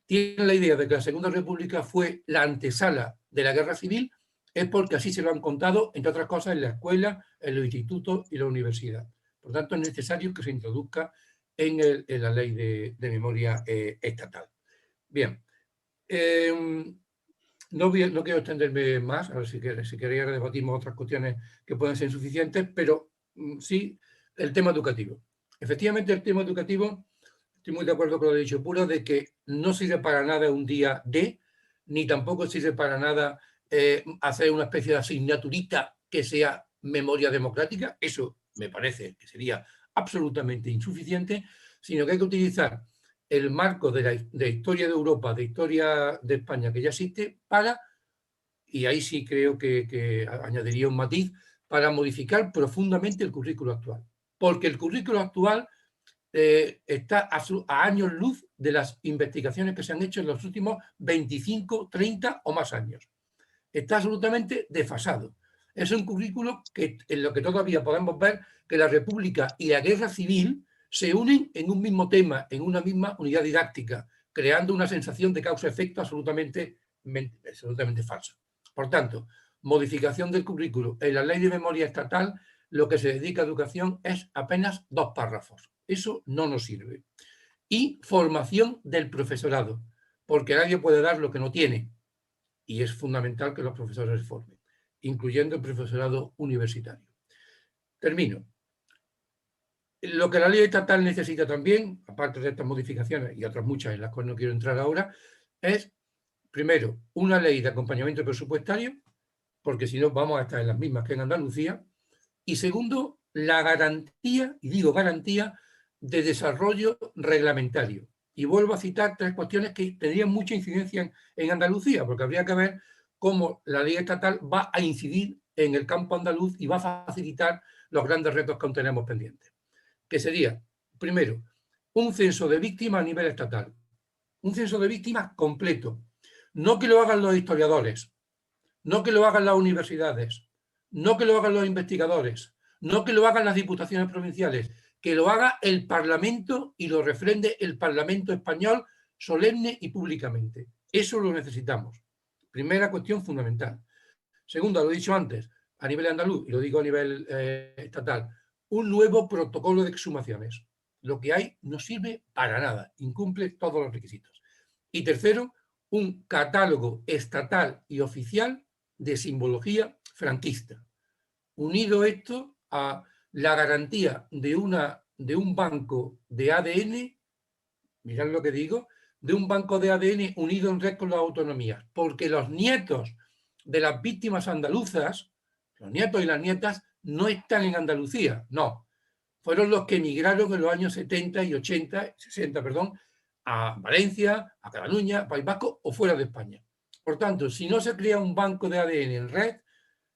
tiene la idea de que la Segunda República fue la antesala de la Guerra Civil, es porque así se lo han contado, entre otras cosas, en la escuela, en los institutos y la universidad. Por tanto, es necesario que se introduzca en la ley de memoria estatal. Bien, no quiero extenderme más, a ver si queréis debatimos otras cuestiones que pueden ser insuficientes, pero sí el tema educativo. Efectivamente, el tema educativo, estoy muy de acuerdo con lo dicho Puro, de que no sirve para nada un día de, ni tampoco sirve para nada hacer una especie de asignaturita que sea memoria democrática. Eso me parece que sería absolutamente insuficiente, sino que hay que utilizar el marco de historia de Europa, de historia de España que ya existe para, y ahí sí creo que añadiría un matiz, para modificar profundamente el currículo actual. Porque el currículo actual está a años luz de las investigaciones que se han hecho en los últimos 25, 30 o más años. Está absolutamente desfasado. Es un currículo en lo que todavía podemos ver que la República y la Guerra Civil se unen en un mismo tema, en una misma unidad didáctica, creando una sensación de causa-efecto absolutamente falsa. Por tanto, modificación del currículo. En la ley de memoria estatal, lo que se dedica a educación es apenas 2 párrafos. Eso no nos sirve. Y formación del profesorado, porque nadie puede dar lo que no tiene. Y es fundamental que los profesores se formen, incluyendo el profesorado universitario. Termino. Lo que la ley estatal necesita también, aparte de estas modificaciones y otras muchas en las cuales no quiero entrar ahora, es, primero, una ley de acompañamiento presupuestario, porque si no vamos a estar en las mismas que en Andalucía, y segundo, la garantía, y digo garantía, de desarrollo reglamentario. Y vuelvo a citar 3 cuestiones que tendrían mucha incidencia en Andalucía, porque habría que ver cómo la ley estatal va a incidir en el campo andaluz y va a facilitar los grandes retos que aún tenemos pendientes. Que sería, primero, un censo de víctimas a nivel estatal. Un censo de víctimas completo. No que lo hagan los historiadores, no que lo hagan las universidades, no que lo hagan los investigadores, no que lo hagan las diputaciones provinciales, que lo haga el Parlamento y lo refrende el Parlamento español solemne y públicamente. Eso lo necesitamos. Primera cuestión fundamental. Segunda, lo he dicho antes, a nivel andaluz, y lo digo a nivel estatal, un nuevo protocolo de exhumaciones. Lo que hay no sirve para nada, incumple todos los requisitos. Y tercero, un catálogo estatal y oficial de simbología franquista. Unido esto a la garantía de un banco de ADN, mirad lo que digo, de un banco de ADN unido en red con las autonomías, porque los nietos de las víctimas andaluzas, los nietos y las nietas, no están en Andalucía, no. Fueron los que emigraron en los años 70 y 80, 60, perdón, a Valencia, a Cataluña, a País Vasco o fuera de España. Por tanto, si no se crea un banco de ADN en red,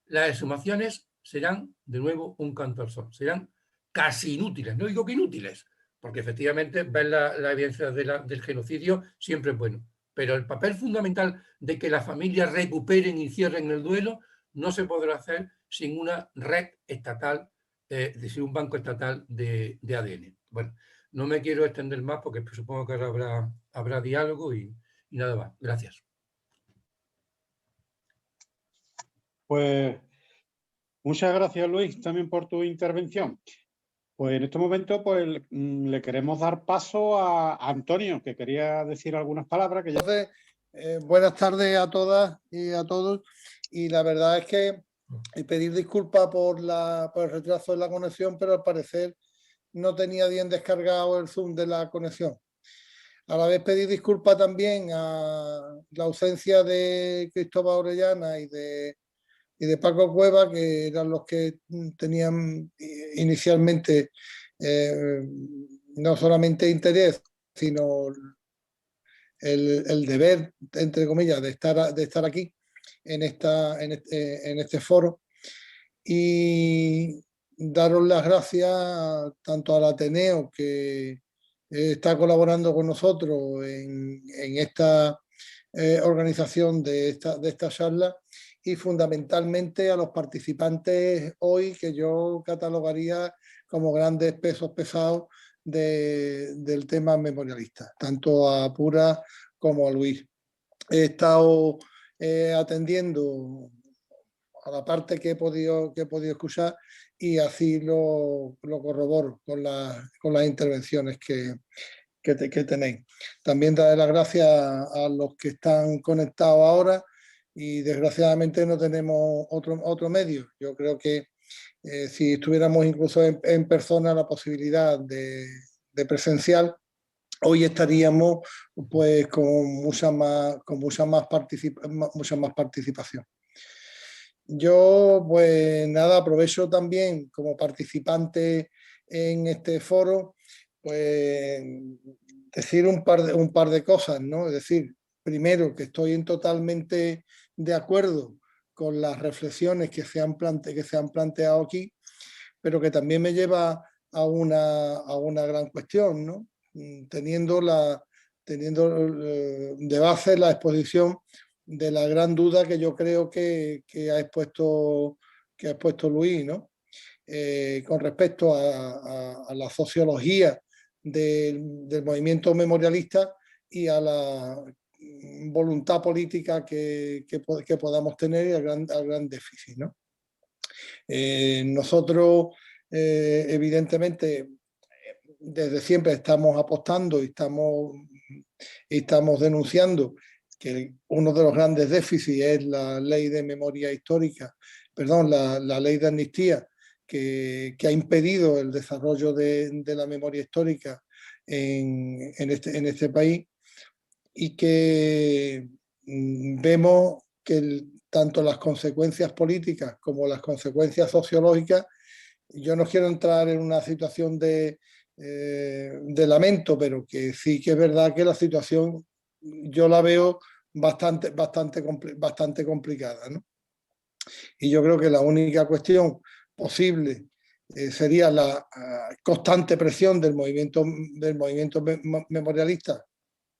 las exhumaciones serán de nuevo un canto al sol, serán casi inútiles. No digo que inútiles, porque efectivamente ver la evidencia del genocidio siempre es bueno. Pero el papel fundamental de que las familias recuperen y cierren el duelo no se podrá hacer sin una red estatal, sin un banco estatal de ADN. Bueno, no me quiero extender más porque supongo que ahora habrá diálogo y nada más. Gracias. Pues muchas gracias, Luis, también por tu intervención. Pues en este momento pues, le queremos dar paso a Antonio, que quería decir algunas palabras. Que ya... Entonces, buenas tardes a todas y a todos. Y la verdad es que pedir disculpas por el retraso de la conexión, pero al parecer no tenía bien descargado el Zoom de la conexión. A la vez pedir disculpas también a la ausencia de Cristóbal Orellana y de Paco Cueva, que eran los que tenían inicialmente no solamente interés, sino el deber, entre comillas, de estar aquí en este foro, y daros las gracias tanto al Ateneo, que está colaborando con nosotros en esta organización de esta charla, y fundamentalmente a los participantes hoy, que yo catalogaría como grandes pesos pesados del tema memorialista, tanto a Pura como a Luis. He estado atendiendo a la parte que he podido escuchar, y así lo corroboro con las intervenciones que tenéis. También daré las gracias a los que están conectados ahora, y desgraciadamente no tenemos otro medio. Yo creo que si estuviéramos incluso en persona, la posibilidad de presencial, hoy estaríamos pues con mucha más participación. Yo pues nada, aprovecho también como participante en este foro, pues decir un par de cosas, ¿no? Es decir, primero, que estoy totalmente de acuerdo con las reflexiones que se han planteado aquí, pero que también me lleva a una gran cuestión, ¿no? Teniendo de base la exposición de la gran duda que yo creo que ha expuesto Luis, ¿no? Con respecto a la sociología del movimiento memorialista y a la voluntad política que podamos tener, y al gran déficit, ¿no? Nosotros, evidentemente, desde siempre estamos apostando y estamos denunciando que uno de los grandes déficits es la ley de memoria histórica, la ley de amnistía, que ha impedido el desarrollo de la memoria histórica en este país, y que vemos que tanto las consecuencias políticas como las consecuencias sociológicas, yo no quiero entrar en una situación de lamento, pero que sí que es verdad que la situación yo la veo bastante complicada, ¿no? Y yo creo que la única cuestión posible sería la constante presión del movimiento memorialista,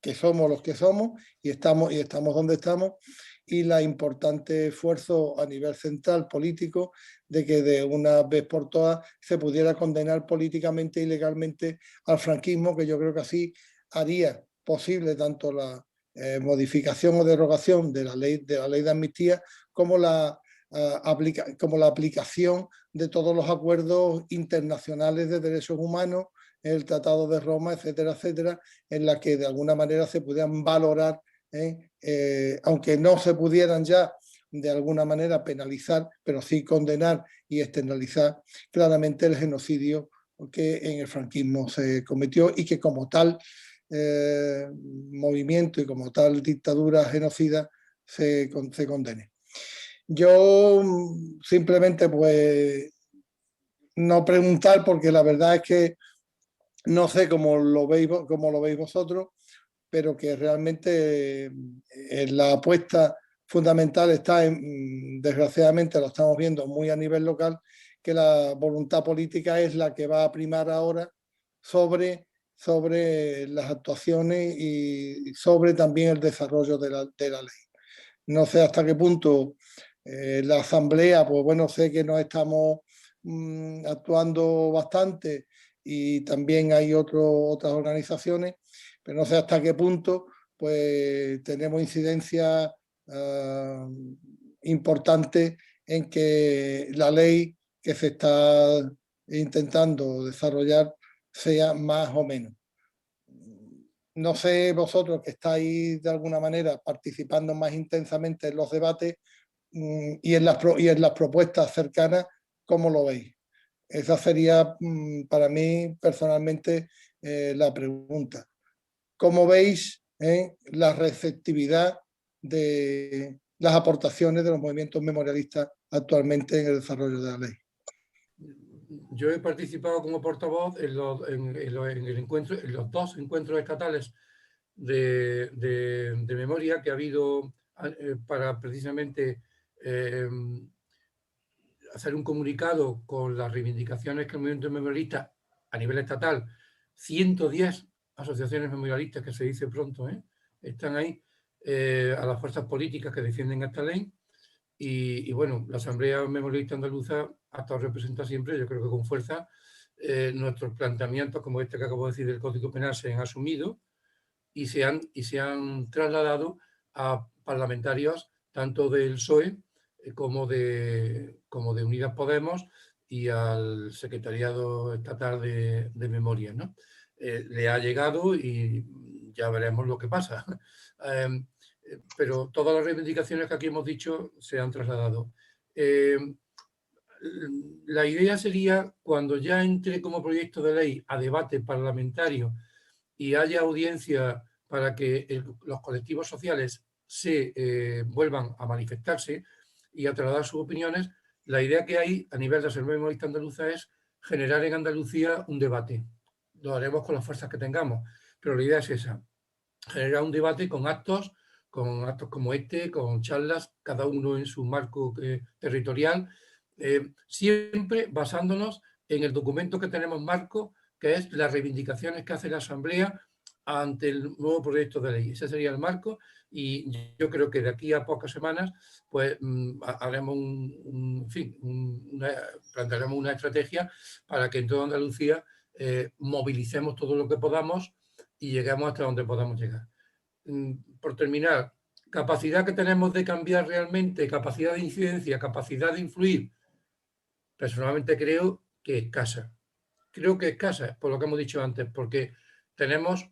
que somos los que somos y estamos donde estamos, y la importante esfuerzo a nivel central político de que de una vez por todas se pudiera condenar políticamente y legalmente al franquismo, que yo creo que así haría posible tanto la modificación o derogación de la ley de amnistía como la aplicación de todos los acuerdos internacionales de derechos humanos, el Tratado de Roma, etcétera, etcétera, en la que de alguna manera se pudieran valorar, aunque no se pudieran ya de alguna manera penalizar, pero sí condenar y externalizar claramente el genocidio que en el franquismo se cometió, y que como tal movimiento y como tal dictadura genocida se condene. Yo simplemente pues no preguntar, porque la verdad es que no sé cómo lo veis vosotros, pero que realmente la apuesta fundamental está desgraciadamente lo estamos viendo muy a nivel local, que la voluntad política es la que va a primar ahora sobre las actuaciones y sobre también el desarrollo de la ley. No sé hasta qué punto la Asamblea, pues bueno, sé que nos estamos actuando bastante y también hay otras organizaciones, pero no sé hasta qué punto pues tenemos incidencia importante en que la ley que se está intentando desarrollar sea más o menos. No sé vosotros que estáis de alguna manera participando más intensamente en los debates y en las propuestas cercanas, ¿cómo lo veis? Esa sería para mí personalmente la pregunta. ¿Cómo veis la receptividad de las aportaciones de los movimientos memorialistas actualmente en el desarrollo de la ley? Yo he participado como portavoz en los dos encuentros estatales de memoria que ha habido para precisamente hacer un comunicado con las reivindicaciones que el movimiento memorialista a nivel estatal, 110 asociaciones memorialistas, que se dice pronto, están ahí, a las fuerzas políticas que defienden esta ley. Y bueno, la Asamblea Memorialista Andaluza ha estado representada siempre, yo creo que con fuerza. Nuestros planteamientos, como este que acabo de decir del Código Penal, se han asumido y se han trasladado a parlamentarios tanto del PSOE como de Unidas Podemos y al Secretariado Estatal de Memoria, ¿no? Le ha llegado y ya veremos lo que pasa. Pero todas las reivindicaciones que aquí hemos dicho se han trasladado. La idea sería, cuando ya entre como proyecto de ley a debate parlamentario y haya audiencia para que los colectivos sociales se vuelvan a manifestarse y a trasladar sus opiniones, la idea que hay a nivel de la Asamblea Memorialista Andaluza es generar en Andalucía un debate. Lo haremos con las fuerzas que tengamos, pero la idea es esa, generar un debate con actos como este, con charlas, cada uno en su marco territorial, siempre basándonos en el documento que tenemos marco, que es las reivindicaciones que hace la Asamblea ante el nuevo proyecto de ley. Ese sería el marco y yo creo que de aquí a pocas semanas pues haremos plantearemos una estrategia para que en toda Andalucía movilicemos todo lo que podamos y lleguemos hasta donde podamos llegar. Por terminar, capacidad que tenemos de cambiar realmente, capacidad de incidencia, capacidad de influir, personalmente creo que escasa. Creo que escasa, por lo que hemos dicho antes, porque tenemos,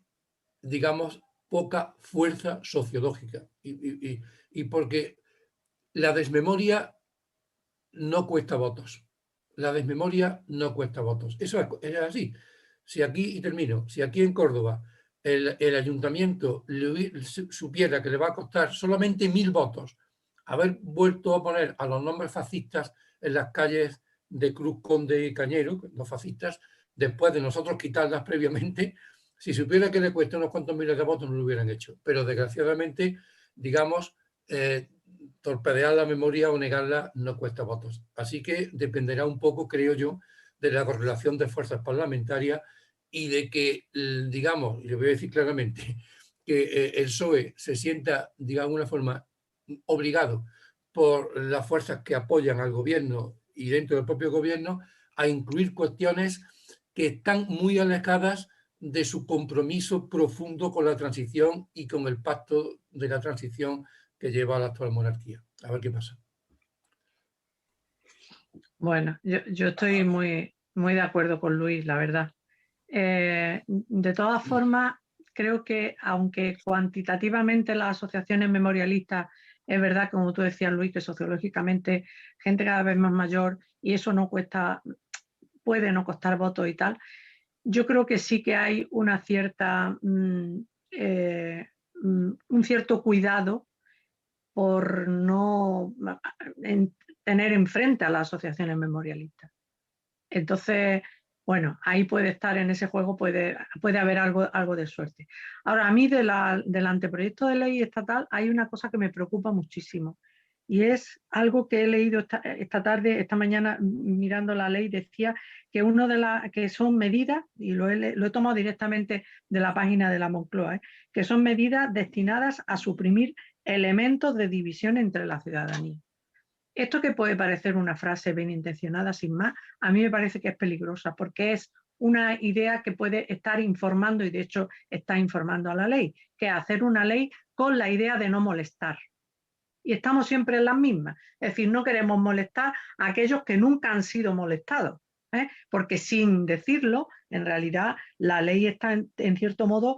digamos, poca fuerza sociológica y porque la desmemoria no cuesta votos. La desmemoria no cuesta votos. Eso es así. Si aquí, y termino, si aquí en Córdoba el ayuntamiento supiera que le va a costar solamente 1000 votos haber vuelto a poner a los nombres fascistas en las calles de Cruz, Conde y Cañero, los fascistas, después de nosotros quitarlas previamente, si supiera que le cuesta unos cuantos miles de votos no lo hubieran hecho. Pero desgraciadamente, digamos, torpedear la memoria o negarla no cuesta votos. Así que dependerá un poco, creo yo, de la correlación de fuerzas parlamentarias y de que, digamos, y lo voy a decir claramente, que el PSOE se sienta, digamos, de alguna forma obligado por las fuerzas que apoyan al gobierno y dentro del propio gobierno a incluir cuestiones que están muy alejadas de su compromiso profundo con la transición y con el pacto de la transición que lleva a la actual monarquía. A ver qué pasa. Bueno, yo estoy muy de acuerdo con Luis, la verdad. De todas formas, creo que aunque cuantitativamente las asociaciones memorialistas, es verdad, como tú decías, Luis, que sociológicamente gente cada vez más mayor y eso no cuesta, puede no costar votos y tal, yo creo que sí que hay una cierta, un cierto cuidado por no tener enfrente a las asociaciones memorialistas. Entonces, bueno, ahí puede estar en ese juego, puede haber algo de suerte. Ahora, a mí del anteproyecto de ley estatal hay una cosa que me preocupa muchísimo y es algo que he leído esta tarde, esta mañana, mirando la ley, decía que uno de las que son medidas, y lo he tomado directamente de la página de la Moncloa, que son medidas destinadas a suprimir elementos de división entre la ciudadanía. Esto, que puede parecer una frase bien intencionada, sin más, a mí me parece que es peligrosa, porque es una idea que puede estar informando, y de hecho está informando a la ley, que es hacer una ley con la idea de no molestar. Y estamos siempre en las mismas. Es decir, no queremos molestar a aquellos que nunca han sido molestados, porque sin decirlo, en realidad la ley está en cierto modo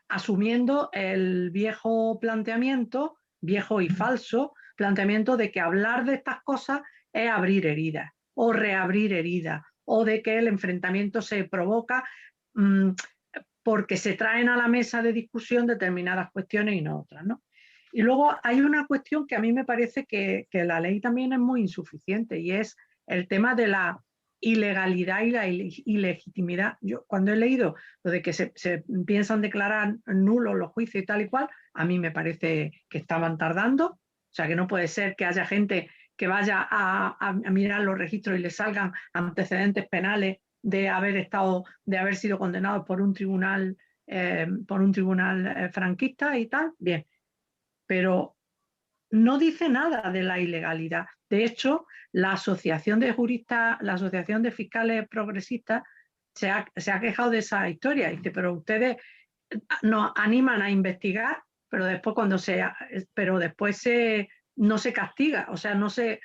asumiendo el viejo planteamiento, viejo y falso planteamiento, de que hablar de estas cosas es abrir heridas o reabrir heridas, o de que el enfrentamiento se provoca porque se traen a la mesa de discusión determinadas cuestiones y no otras, ¿no? Y luego hay una cuestión que a mí me parece que la ley también es muy insuficiente, y es el tema de la ilegalidad y la ilegitimidad. Yo, cuando he leído lo de que se piensan declarar nulos los juicios y tal y cual, a mí me parece que estaban tardando. O sea, que no puede ser que haya gente que vaya a mirar los registros y le salgan antecedentes penales de haber sido condenados por un tribunal franquista y tal. Bien, pero no dice nada de la ilegalidad. De hecho, la Asociación de Juristas, la Asociación de Fiscales Progresistas se ha quejado de esa historia. Dice, pero ustedes nos animan a investigar, pero después no se castiga, o sea, no se,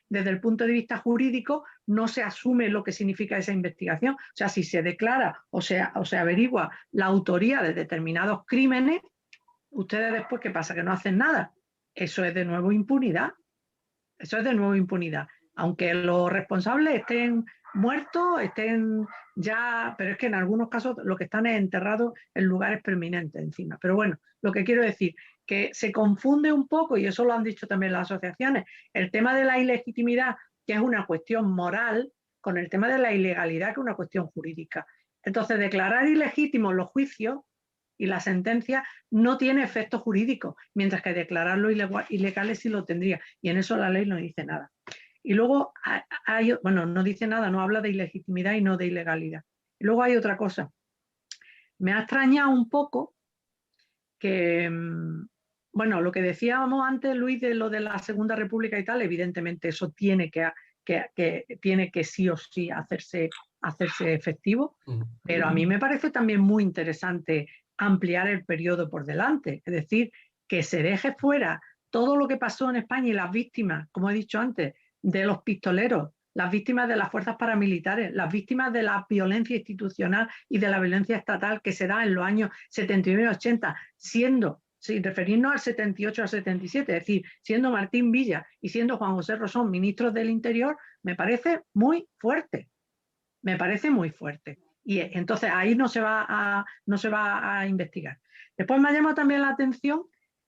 desde el punto de vista jurídico, no se asume lo que significa esa investigación. O sea, si se declara o se averigua la autoría de determinados crímenes, ustedes después, ¿qué pasa? Que no hacen nada. Eso es de nuevo impunidad. Eso es de nuevo impunidad. Aunque los responsables estén muertos, estén ya, pero es que en algunos casos lo que están es enterrados en lugares permanentes encima. Pero bueno, lo que quiero decir, que se confunde un poco, y eso lo han dicho también las asociaciones, el tema de la ilegitimidad, que es una cuestión moral, con el tema de la ilegalidad, que es una cuestión jurídica. Entonces, declarar ilegítimos los juicios y la sentencia no tiene efecto jurídico, mientras que declararlo ilegales sí lo tendría, y en eso la ley no dice nada. Y luego no dice nada, no habla de ilegitimidad y no de ilegalidad. Y luego hay otra cosa. Me ha extrañado un poco que, lo que decíamos antes, Luis, de lo de la Segunda República y tal, evidentemente eso tiene que sí o sí hacerse efectivo, pero a mí me parece también muy interesante ampliar el periodo por delante, es decir, que se deje fuera todo lo que pasó en España y las víctimas, como he dicho antes, de los pistoleros, las víctimas de las fuerzas paramilitares, las víctimas de la violencia institucional y de la violencia estatal que se da en los años 79 y 80, sin referirnos al 78 al 77, es decir, siendo Martín Villa y siendo Juan José Rosón ministros del Interior, me parece muy fuerte. Me parece muy fuerte. Y entonces ahí no se va a investigar. Después me ha llamado también la atención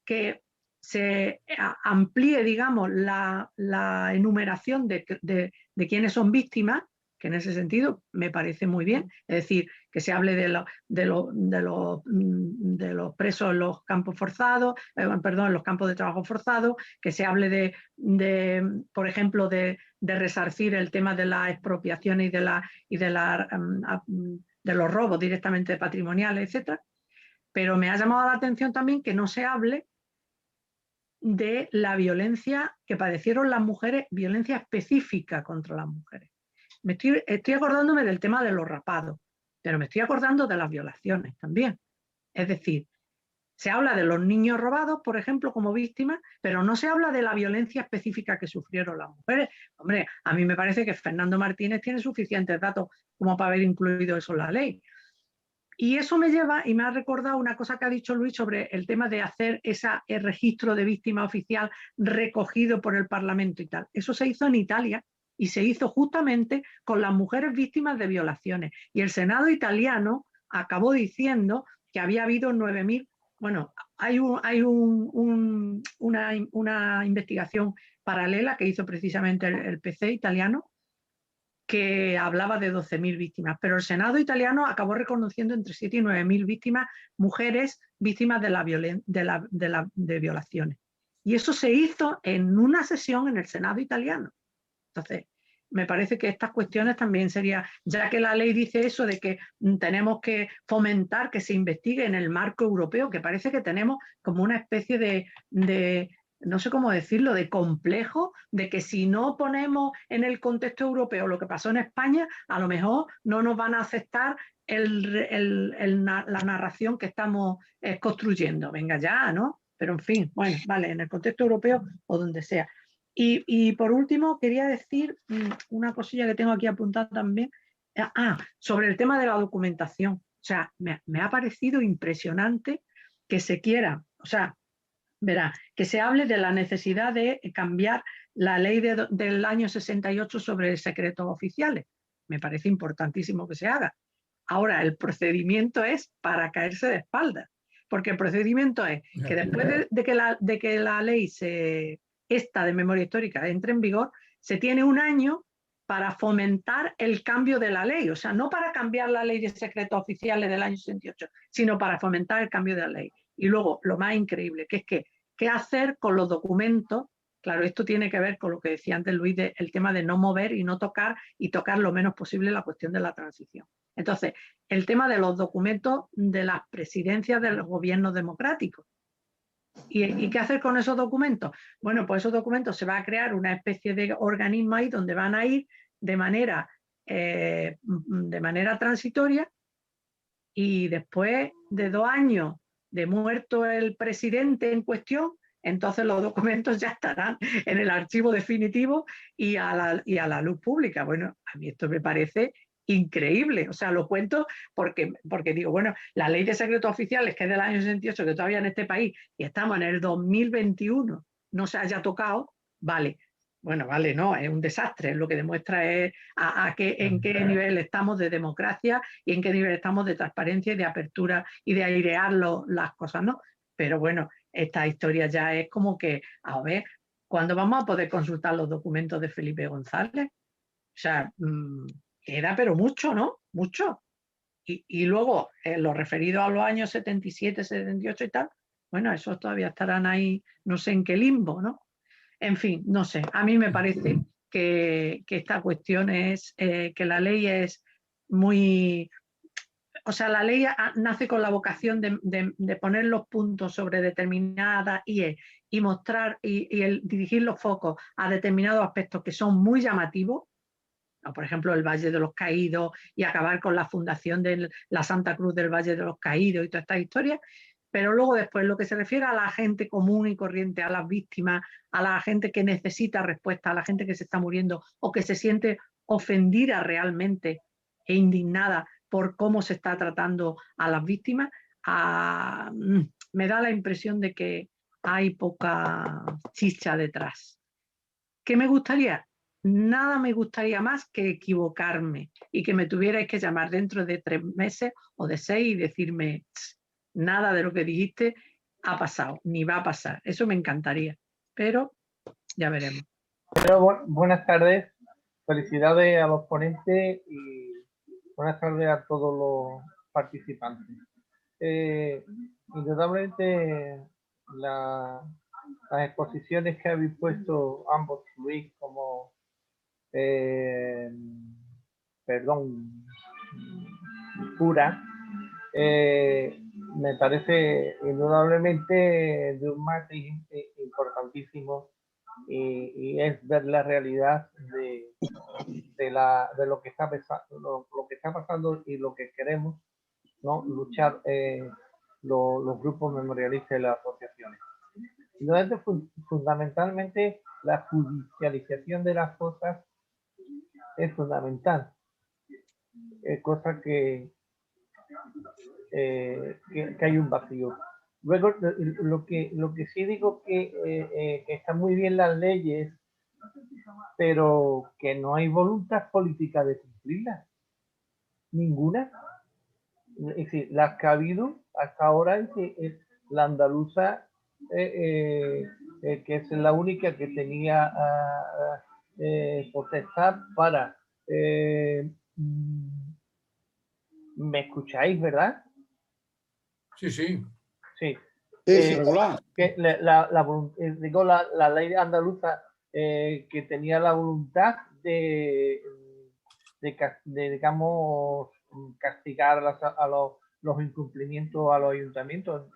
que se amplíe, digamos, la enumeración de quiénes son víctimas, que en ese sentido me parece muy bien. Es decir, que se hable de los presos en los campos forzados, en los campos de trabajo forzados, que se hable por ejemplo, de resarcir el tema de las expropiaciones y de los robos directamente patrimoniales, etc. Pero me ha llamado la atención también que no se hable de la violencia que padecieron las mujeres, violencia específica contra las mujeres. Estoy acordándome del tema de los rapados, pero me estoy acordando de las violaciones también. Es decir, se habla de los niños robados, por ejemplo, como víctimas, pero no se habla de la violencia específica que sufrieron las mujeres. Hombre, a mí me parece que Fernando Martínez tiene suficientes datos como para haber incluido eso en la ley. Y eso me lleva, y me ha recordado una cosa que ha dicho Luis sobre el tema de hacer el registro de víctima oficial recogido por el Parlamento y tal. Eso se hizo en Italia y se hizo justamente con las mujeres víctimas de violaciones. Y el Senado italiano acabó diciendo que había habido 9.000. Bueno, hay una investigación paralela que hizo precisamente el PC italiano, que hablaba de 12.000 víctimas, pero el Senado italiano acabó reconociendo entre 7 y 9.000 víctimas, mujeres víctimas de violaciones. Y eso se hizo en una sesión en el Senado italiano. Entonces, me parece que estas cuestiones también sería, ya que la ley dice eso de que tenemos que fomentar que se investigue en el marco europeo, que parece que tenemos como una especie de no sé cómo decirlo, de complejo, de que si no ponemos en el contexto europeo lo que pasó en España, a lo mejor no nos van a aceptar la narración que estamos construyendo. Venga ya, ¿no? Pero en fin, bueno, vale, en el contexto europeo o donde sea. Y por último, quería decir una cosilla que tengo aquí apuntada también. Sobre el tema de la documentación. O sea, me ha parecido impresionante que se quiera, o sea, verá, que se hable de la necesidad de cambiar la ley del año 68 sobre secretos oficiales. Me parece importantísimo que se haga. Ahora, el procedimiento es para caerse de espaldas, porque el procedimiento es que después de que la ley esta de memoria histórica entre en vigor, se tiene un año para fomentar el cambio de la ley, o sea, no para cambiar la ley de secretos oficiales del año 68, sino para fomentar el cambio de la ley. Y luego, lo más increíble, que es que, ¿qué hacer con los documentos? Claro, esto tiene que ver con lo que decía antes Luis, el tema de no mover y no tocar, y tocar lo menos posible la cuestión de la transición. Entonces, el tema de los documentos de las presidencias de los gobiernos democráticos. ¿Y qué hacer con esos documentos? Bueno, pues esos documentos se va a crear una especie de organismo ahí donde van a ir de manera transitoria, y después de 2 años de muerto el presidente en cuestión, entonces los documentos ya estarán en el archivo definitivo y a la luz pública. Bueno, a mí esto me parece increíble, o sea, lo cuento porque digo, bueno, la ley de secretos oficiales, que es del año 68, que todavía en este país, y estamos en el 2021, no se haya tocado, vale. Bueno, vale, no, es un desastre, lo que demuestra es en qué nivel estamos de democracia y en qué nivel estamos de transparencia y de apertura y de airear las cosas, ¿no? Pero bueno, esta historia ya es como que, a ver, ¿cuándo vamos a poder consultar los documentos de Felipe González? O sea, queda pero mucho, ¿no? Mucho. Y luego, lo referido a los años 77, 78 y tal, bueno, esos todavía estarán ahí, no sé en qué limbo, ¿no? En fin, no sé, a mí me parece que esta cuestión es, que la ley es muy... O sea, la ley nace con la vocación de poner los puntos sobre determinadas IE y mostrar y dirigir los focos a determinados aspectos que son muy llamativos, ¿no? Por ejemplo, el Valle de los Caídos, y acabar con la fundación de la Santa Cruz del Valle de los Caídos y toda esta historia. Pero luego después lo que se refiere a la gente común y corriente, a las víctimas, a la gente que necesita respuesta, a la gente que se está muriendo o que se siente ofendida realmente e indignada por cómo se está tratando a las víctimas, me da la impresión de que hay poca chicha detrás. ¿Qué me gustaría? Nada me gustaría más que equivocarme y que me tuvierais que llamar dentro de 3 meses o de 6 y decirme nada de lo que dijiste ha pasado, ni va a pasar. Eso me encantaría, pero ya veremos. Pero buenas tardes, felicidades a los ponentes y buenas tardes a todos los participantes. Indudablemente las exposiciones que habéis puesto ambos, Luis como Pura, me parece indudablemente de un matiz importantísimo y es ver la realidad de lo que está pasando, lo que está pasando y lo que queremos, ¿no? Luchar los grupos memorialistas y las asociaciones. Entonces, fundamentalmente la judicialización de las cosas es fundamental, cosa que hay un vacío. Luego, lo que sí digo que están muy bien las leyes, pero que no hay voluntad política de cumplirlas. Ninguna. Es decir, las que ha habido hasta ahora es la andaluza, que es la única que tenía potestad para... ¿me escucháis, verdad? Sí, sí. Sí. regular. Que la ley andaluza que tenía la voluntad de digamos, castigar a los incumplimientos a los ayuntamientos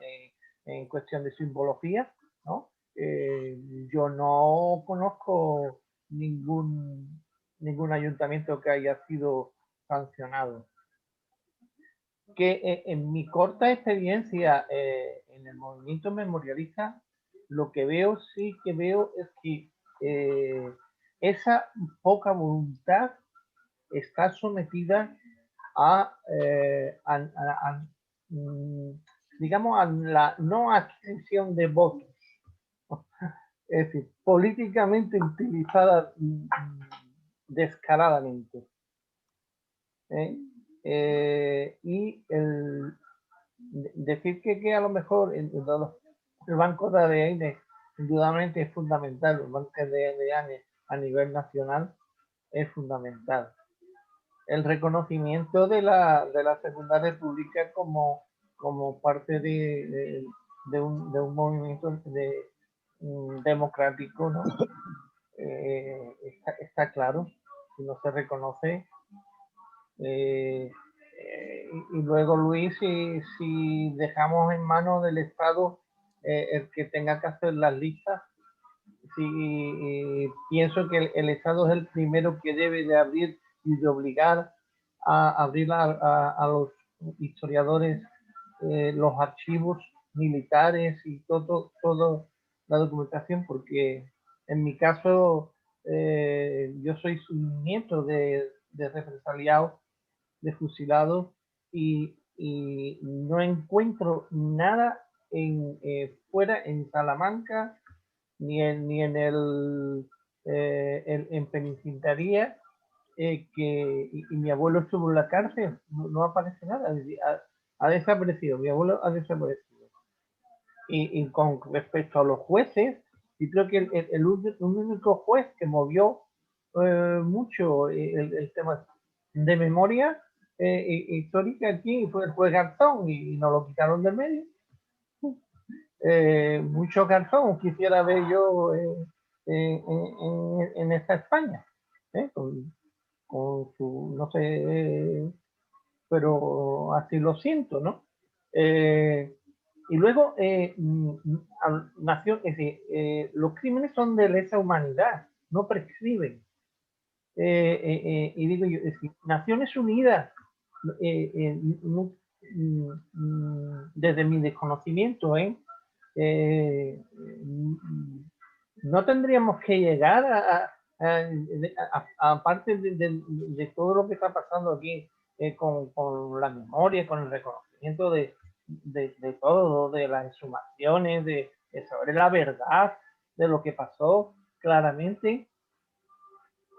en cuestión de simbología, ¿no? Yo no conozco ningún ayuntamiento que haya sido sancionado. Que en mi corta experiencia en el movimiento memorialista, lo que veo, sí que veo es que esa poca voluntad está sometida digamos, a la no adquisición de votos. Es decir, políticamente utilizada descaradamente. Y decir que a lo mejor el banco de ADN indudablemente es fundamental, el banco de ADN a nivel nacional es fundamental. El reconocimiento de la Segunda República como parte de un movimiento democrático, ¿no? Está claro, si no se reconoce. Y luego, Luis, si dejamos en manos del Estado el que tenga que hacer las listas, pienso que el Estado es el primero que debe de abrir y de obligar a abrir a los historiadores los archivos militares y toda la documentación, porque en mi caso yo soy nieto de represaliados, de fusilados, y no encuentro nada fuera en Salamanca ni en penitenciaría, y mi abuelo estuvo en la cárcel, no aparece nada, ha desaparecido, mi abuelo ha desaparecido. Y con respecto a los jueces, yo creo que el único juez que movió mucho el tema de memoria histórica aquí fue el juez Garzón, y nos lo quitaron del medio. Mucho Garzón quisiera ver yo en esta España, con su, no sé, pero así lo siento, ¿no? Y luego, los crímenes son de lesa humanidad, no prescriben. Y digo yo, Naciones Unidas, desde mi desconocimiento, no tendríamos que llegar aparte de todo lo que está pasando aquí con la memoria, con el reconocimiento de todo, de las exhumaciones, de saber la verdad de lo que pasó claramente.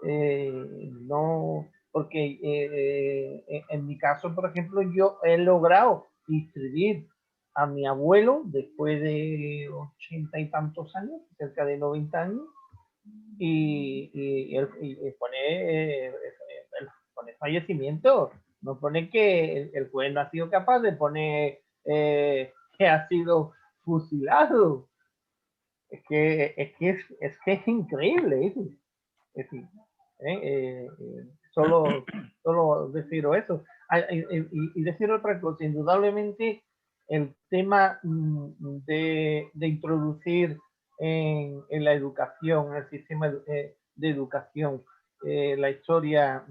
No, porque en mi caso, por ejemplo, yo he logrado inscribir a mi abuelo después de 80 y tantos años, cerca de 90 años, y pone fallecimiento, no pone que el juez no ha sido capaz de poner que ha sido fusilado. Es que es increíble, es decir, solo decir eso. Y decir otra cosa, indudablemente el tema de introducir en la educación, en el sistema de educación, la historia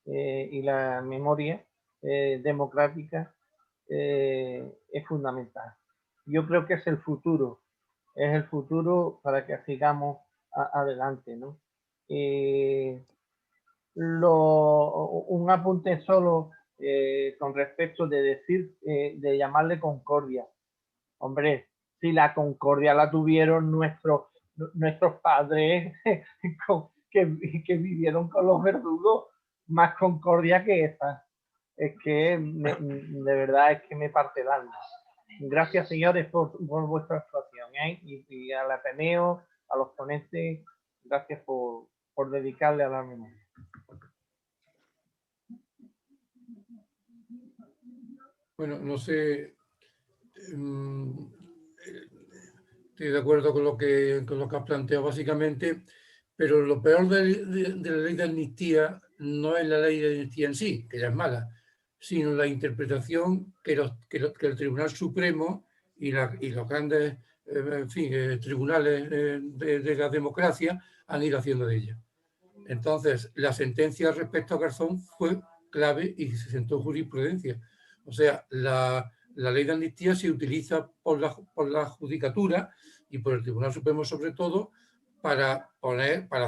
y la memoria democrática es fundamental. Yo creo que es el futuro para que sigamos adelante, ¿no? Un apunte solo con respecto de decir, de llamarle concordia. Hombre, si la concordia la tuvieron nuestros padres que vivieron con los verdugos, más concordia que esta. Es que de verdad es que me parte el alma. Gracias, señores, por vuestra actuación, y al Ateneo, a los ponentes, gracias por dedicarle a la memoria. Bueno, no sé, estoy de acuerdo con lo que has planteado básicamente, pero lo peor de la ley de amnistía no es la ley de amnistía en sí, que ya es mala, sino la interpretación que el Tribunal Supremo y los grandes en fin, tribunales de la democracia han ido haciendo de ella. Entonces, la sentencia respecto a Garzón fue clave y se sentó jurisprudencia. O sea, la ley de amnistía se utiliza por la judicatura y por el Tribunal Supremo sobre todo para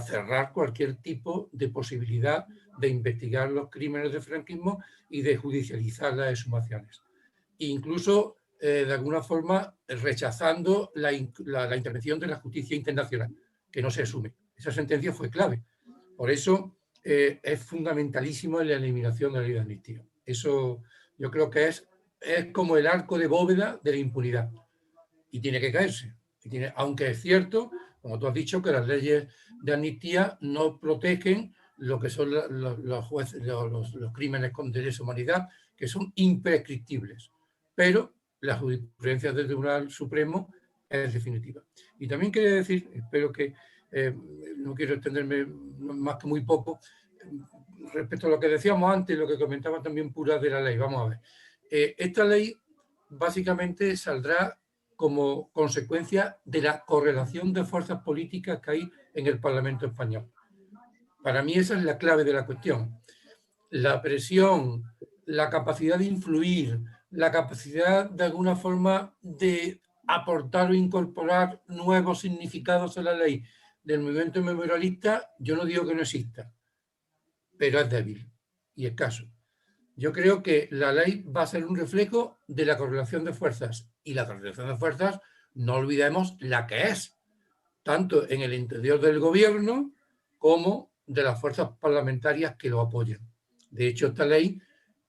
cerrar cualquier tipo de posibilidad de investigar los crímenes del franquismo y de judicializar las exhumaciones. Incluso, de alguna forma, rechazando la intervención de la justicia internacional, que no se asume. Esa sentencia fue clave. Por eso es fundamentalísimo en la eliminación de la ley de amnistía. Eso yo creo que es como el arco de bóveda de la impunidad. Y tiene que caerse. Aunque es cierto, como tú has dicho, que las leyes de amnistía no protegen lo que son los crímenes de lesa humanidad, que son imprescriptibles. Pero la jurisprudencia del Tribunal Supremo es definitiva. Y también quería decir, espero que no quiero extenderme más que muy poco, respecto a lo que decíamos antes, lo que comentaba también Pura de la ley. Vamos a ver. Esta ley básicamente saldrá como consecuencia de la correlación de fuerzas políticas que hay en el Parlamento español. Para mí esa es la clave de la cuestión. La presión, la capacidad de influir, la capacidad de alguna forma de aportar o incorporar nuevos significados a la ley del movimiento memorialista, yo no digo que no exista, pero es débil y escaso. Yo creo que la ley va a ser un reflejo de la correlación de fuerzas, y la correlación de fuerzas, no olvidemos la que es, tanto en el interior del gobierno como de las fuerzas parlamentarias que lo apoyan. De hecho, esta ley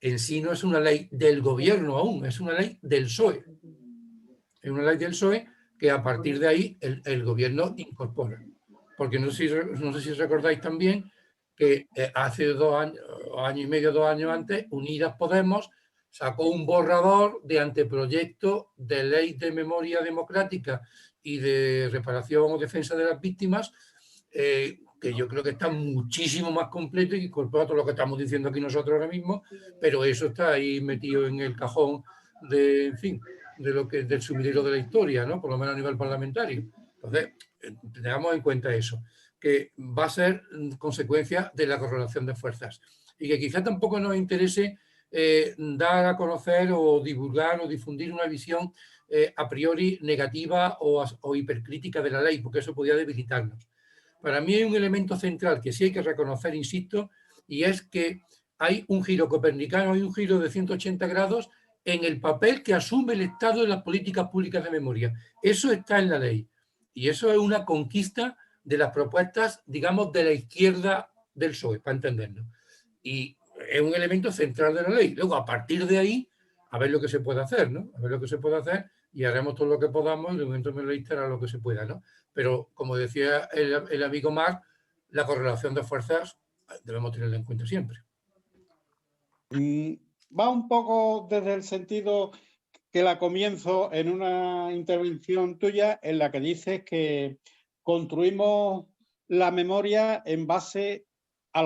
en sí no es una ley del gobierno aún, es una ley del PSOE. Es una ley del PSOE que a partir de ahí el gobierno incorpora. Porque no sé si recordáis también que hace 2 años, año y medio, 2 años antes, Unidas Podemos sacó un borrador de anteproyecto de ley de memoria democrática y de reparación o defensa de las víctimas, que yo creo que está muchísimo más completo y incorpora todo lo que estamos diciendo aquí nosotros ahora mismo, pero eso está ahí metido en el cajón de, en fin, del sumidero de la historia, ¿no? Por lo menos a nivel parlamentario. Entonces, tengamos en cuenta eso, que va a ser consecuencia de la correlación de fuerzas y que quizá tampoco nos interese dar a conocer o divulgar o difundir una visión a priori negativa o hipercrítica de la ley, porque eso podría debilitarnos. Para mí hay un elemento central que sí hay que reconocer, insisto, y es que hay un giro copernicano, hay un giro de 180 grados en el papel que asume el Estado en las políticas públicas de memoria. Eso está en la ley. Y eso es una conquista de las propuestas, digamos, de la izquierda del PSOE, para entenderlo. Y es un elemento central de la ley. Luego, a partir de ahí, a ver lo que se puede hacer, ¿no? A ver lo que se puede hacer y haremos todo lo que podamos y el movimiento memorialista hará lo que se pueda, ¿no? Pero, como decía el amigo Marc, la correlación de fuerzas debemos tenerla en cuenta siempre. Va un poco desde el sentido que la comienzo en una intervención tuya en la que dices que construimos la memoria en base a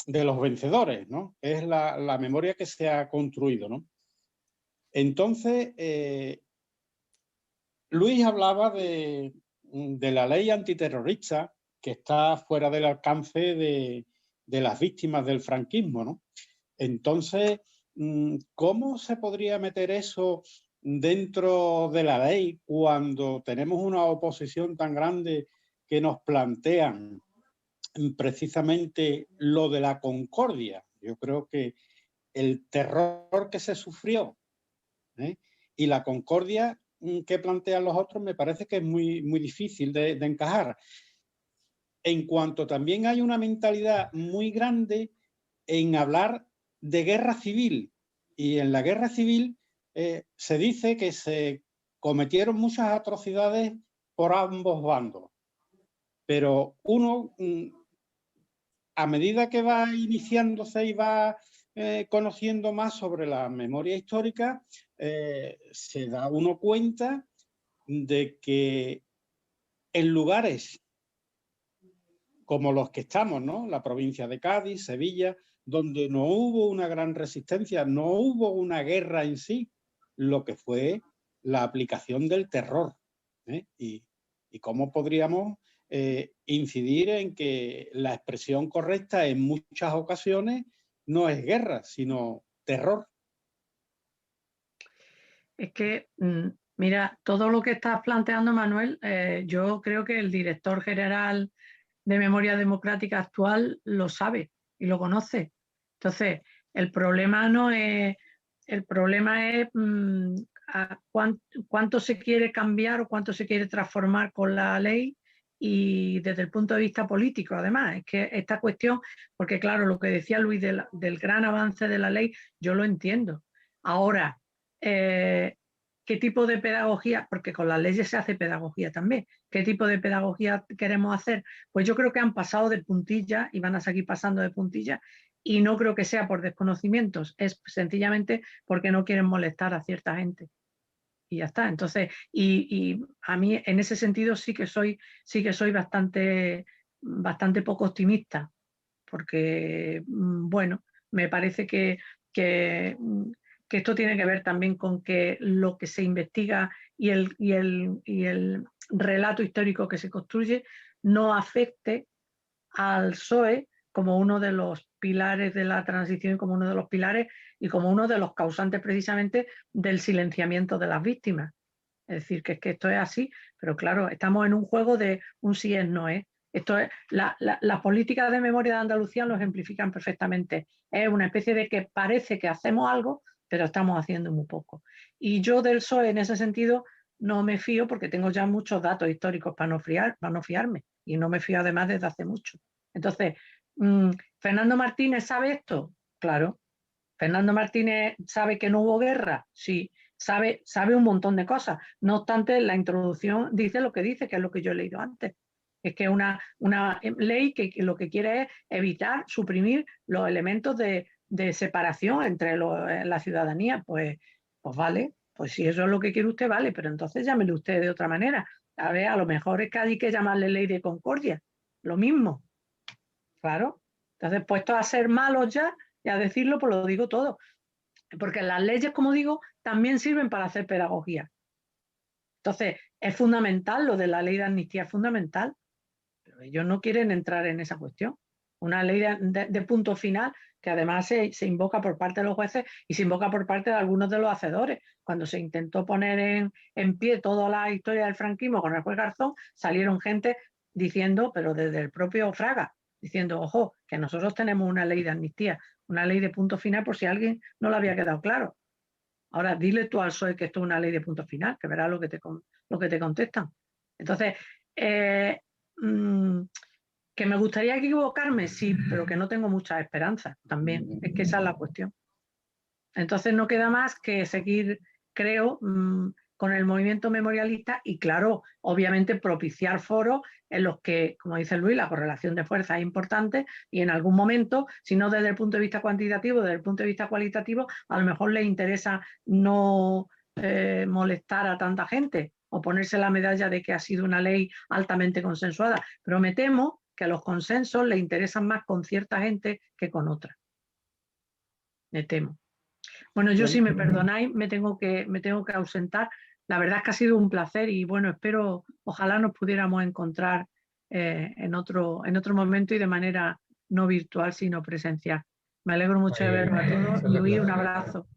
de los vencedores, ¿no? Es la memoria que se ha construido, ¿no? Entonces, Luis hablaba de la ley antiterrorista que está fuera del alcance de las víctimas del franquismo, ¿no? Entonces, ¿cómo se podría meter eso dentro de la ley cuando tenemos una oposición tan grande que nos plantean precisamente lo de la concordia? Yo creo que el terror que se sufrió y la concordia que plantean los otros me parece que es muy, muy difícil de encajar. En cuanto también hay una mentalidad muy grande en hablar de guerra civil, y en la guerra civil se dice que se cometieron muchas atrocidades por ambos bandos, pero uno, a medida que va iniciándose y va conociendo más sobre la memoria histórica, se da uno cuenta de que en lugares como los que estamos, ¿no? La provincia de Cádiz, Sevilla, donde no hubo una gran resistencia, no hubo una guerra en sí, lo que fue la aplicación del terror, ¿eh? Y cómo podríamos incidir en que la expresión correcta en muchas ocasiones no es guerra, sino terror. Es que, mira, todo lo que estás planteando, Manuel, yo creo que el director general de Memoria Democrática actual lo sabe y lo conoce. Entonces, el problema no es, el problema es cuánto se quiere cambiar o cuánto se quiere transformar con la ley, y desde el punto de vista político, además, es que esta cuestión, porque claro, lo que decía Luis del gran avance de la ley, yo lo entiendo. Ahora, ¿qué tipo de pedagogía? Porque con las leyes se hace pedagogía también. ¿Qué tipo de pedagogía queremos hacer? Pues yo creo que han pasado de puntilla y van a seguir pasando de puntilla, y no creo que sea por desconocimientos, es sencillamente porque no quieren molestar a cierta gente. Y ya está. Entonces, y a mí en ese sentido sí que soy bastante poco optimista, porque, bueno, me parece que esto tiene que ver también con que lo que se investiga y el relato histórico que se construye no afecte al PSOE como uno de los pilares de la transición, como uno de los pilares y como uno de los causantes precisamente del silenciamiento de las víctimas. Es decir, que esto es así, pero claro, estamos en un juego de un sí es no es. Esto es, las políticas de memoria de Andalucía lo ejemplifican perfectamente. Es una especie de que parece que hacemos algo, pero estamos haciendo muy poco. Y yo del PSOE en ese sentido no me fío, porque tengo ya muchos datos históricos para no fiarme, y no me fío además desde hace mucho. Entonces, ¿Fernando Martínez sabe esto? Claro. ¿Fernando Martínez sabe que no hubo guerra? Sí. Sabe un montón de cosas. No obstante, la introducción dice lo que dice, que es lo que yo he leído antes. Es que una ley que lo que quiere es evitar, suprimir los elementos de separación entre la ciudadanía. Pues vale, pues si eso es lo que quiere usted, vale, pero entonces llámele usted de otra manera. A ver, a lo mejor es que hay que llamarle ley de concordia. Lo mismo. Claro. Entonces, puestos a ser malos ya y a decirlo, pues lo digo todo. Porque las leyes, como digo, también sirven para hacer pedagogía. Entonces, es fundamental, lo de la ley de amnistía es fundamental, pero ellos no quieren entrar en esa cuestión. Una ley de punto final que además se invoca por parte de los jueces y se invoca por parte de algunos de los hacedores. Cuando se intentó poner en pie toda la historia del franquismo con el juez Garzón, salieron gente diciendo, pero desde el propio Fraga, diciendo, ojo, que nosotros tenemos una ley de amnistía, una ley de punto final, por si a alguien no le había quedado claro. Ahora, dile tú al PSOE que esto es una ley de punto final, que verás lo que te contestan. Entonces, que me gustaría equivocarme, sí, pero que no tengo muchas esperanzas también. Es que esa es la cuestión. Entonces, no queda más que seguir, creo, con el movimiento memorialista y, claro, obviamente propiciar foros en los que, como dice Luis, la correlación de fuerza es importante, y en algún momento, si no desde el punto de vista cuantitativo, desde el punto de vista cualitativo, a lo mejor les interesa no molestar a tanta gente o ponerse la medalla de que ha sido una ley altamente consensuada. Pero me temo que a los consensos les interesan más con cierta gente que con otra. Me temo. Bueno, yo, si me perdonáis, me tengo que ausentar. La verdad es que ha sido un placer y, bueno, espero, ojalá nos pudiéramos encontrar en otro momento y de manera no virtual, sino presencial. Me alegro mucho de verlo a todos. Luis, un abrazo.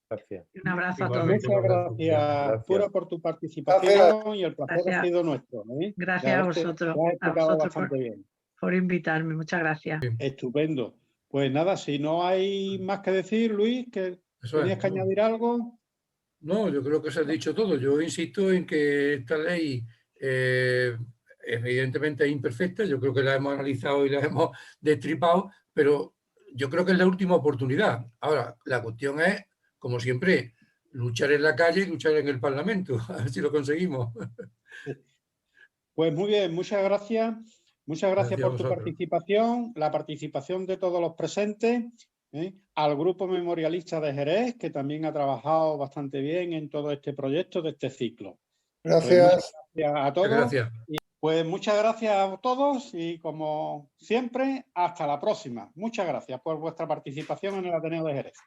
Gracias. Un abrazo a todos. Muchas gracias, Pura, por tu participación, y el placer ha sido nuestro. Gracias a vosotros. Lo has explicado bastante bien. Por invitarme. Muchas gracias. Estupendo. Pues nada, si no hay más que decir, Luis, que tenías que añadir algo. No, yo creo que se ha dicho todo. Yo insisto en que esta ley evidentemente es imperfecta. Yo creo que la hemos analizado y la hemos destripado, pero yo creo que es la última oportunidad. Ahora, la cuestión es, como siempre, luchar en la calle y luchar en el Parlamento. A ver si lo conseguimos. Pues muy bien, muchas gracias. Muchas gracias por tu participación, la participación de todos los presentes, al Grupo Memorialista de Jerez, que también ha trabajado bastante bien en todo este proyecto de este ciclo. Gracias. Gracias a todos. Gracias. Pues muchas gracias a todos y como siempre, hasta la próxima. Muchas gracias por vuestra participación en el Ateneo de Jerez.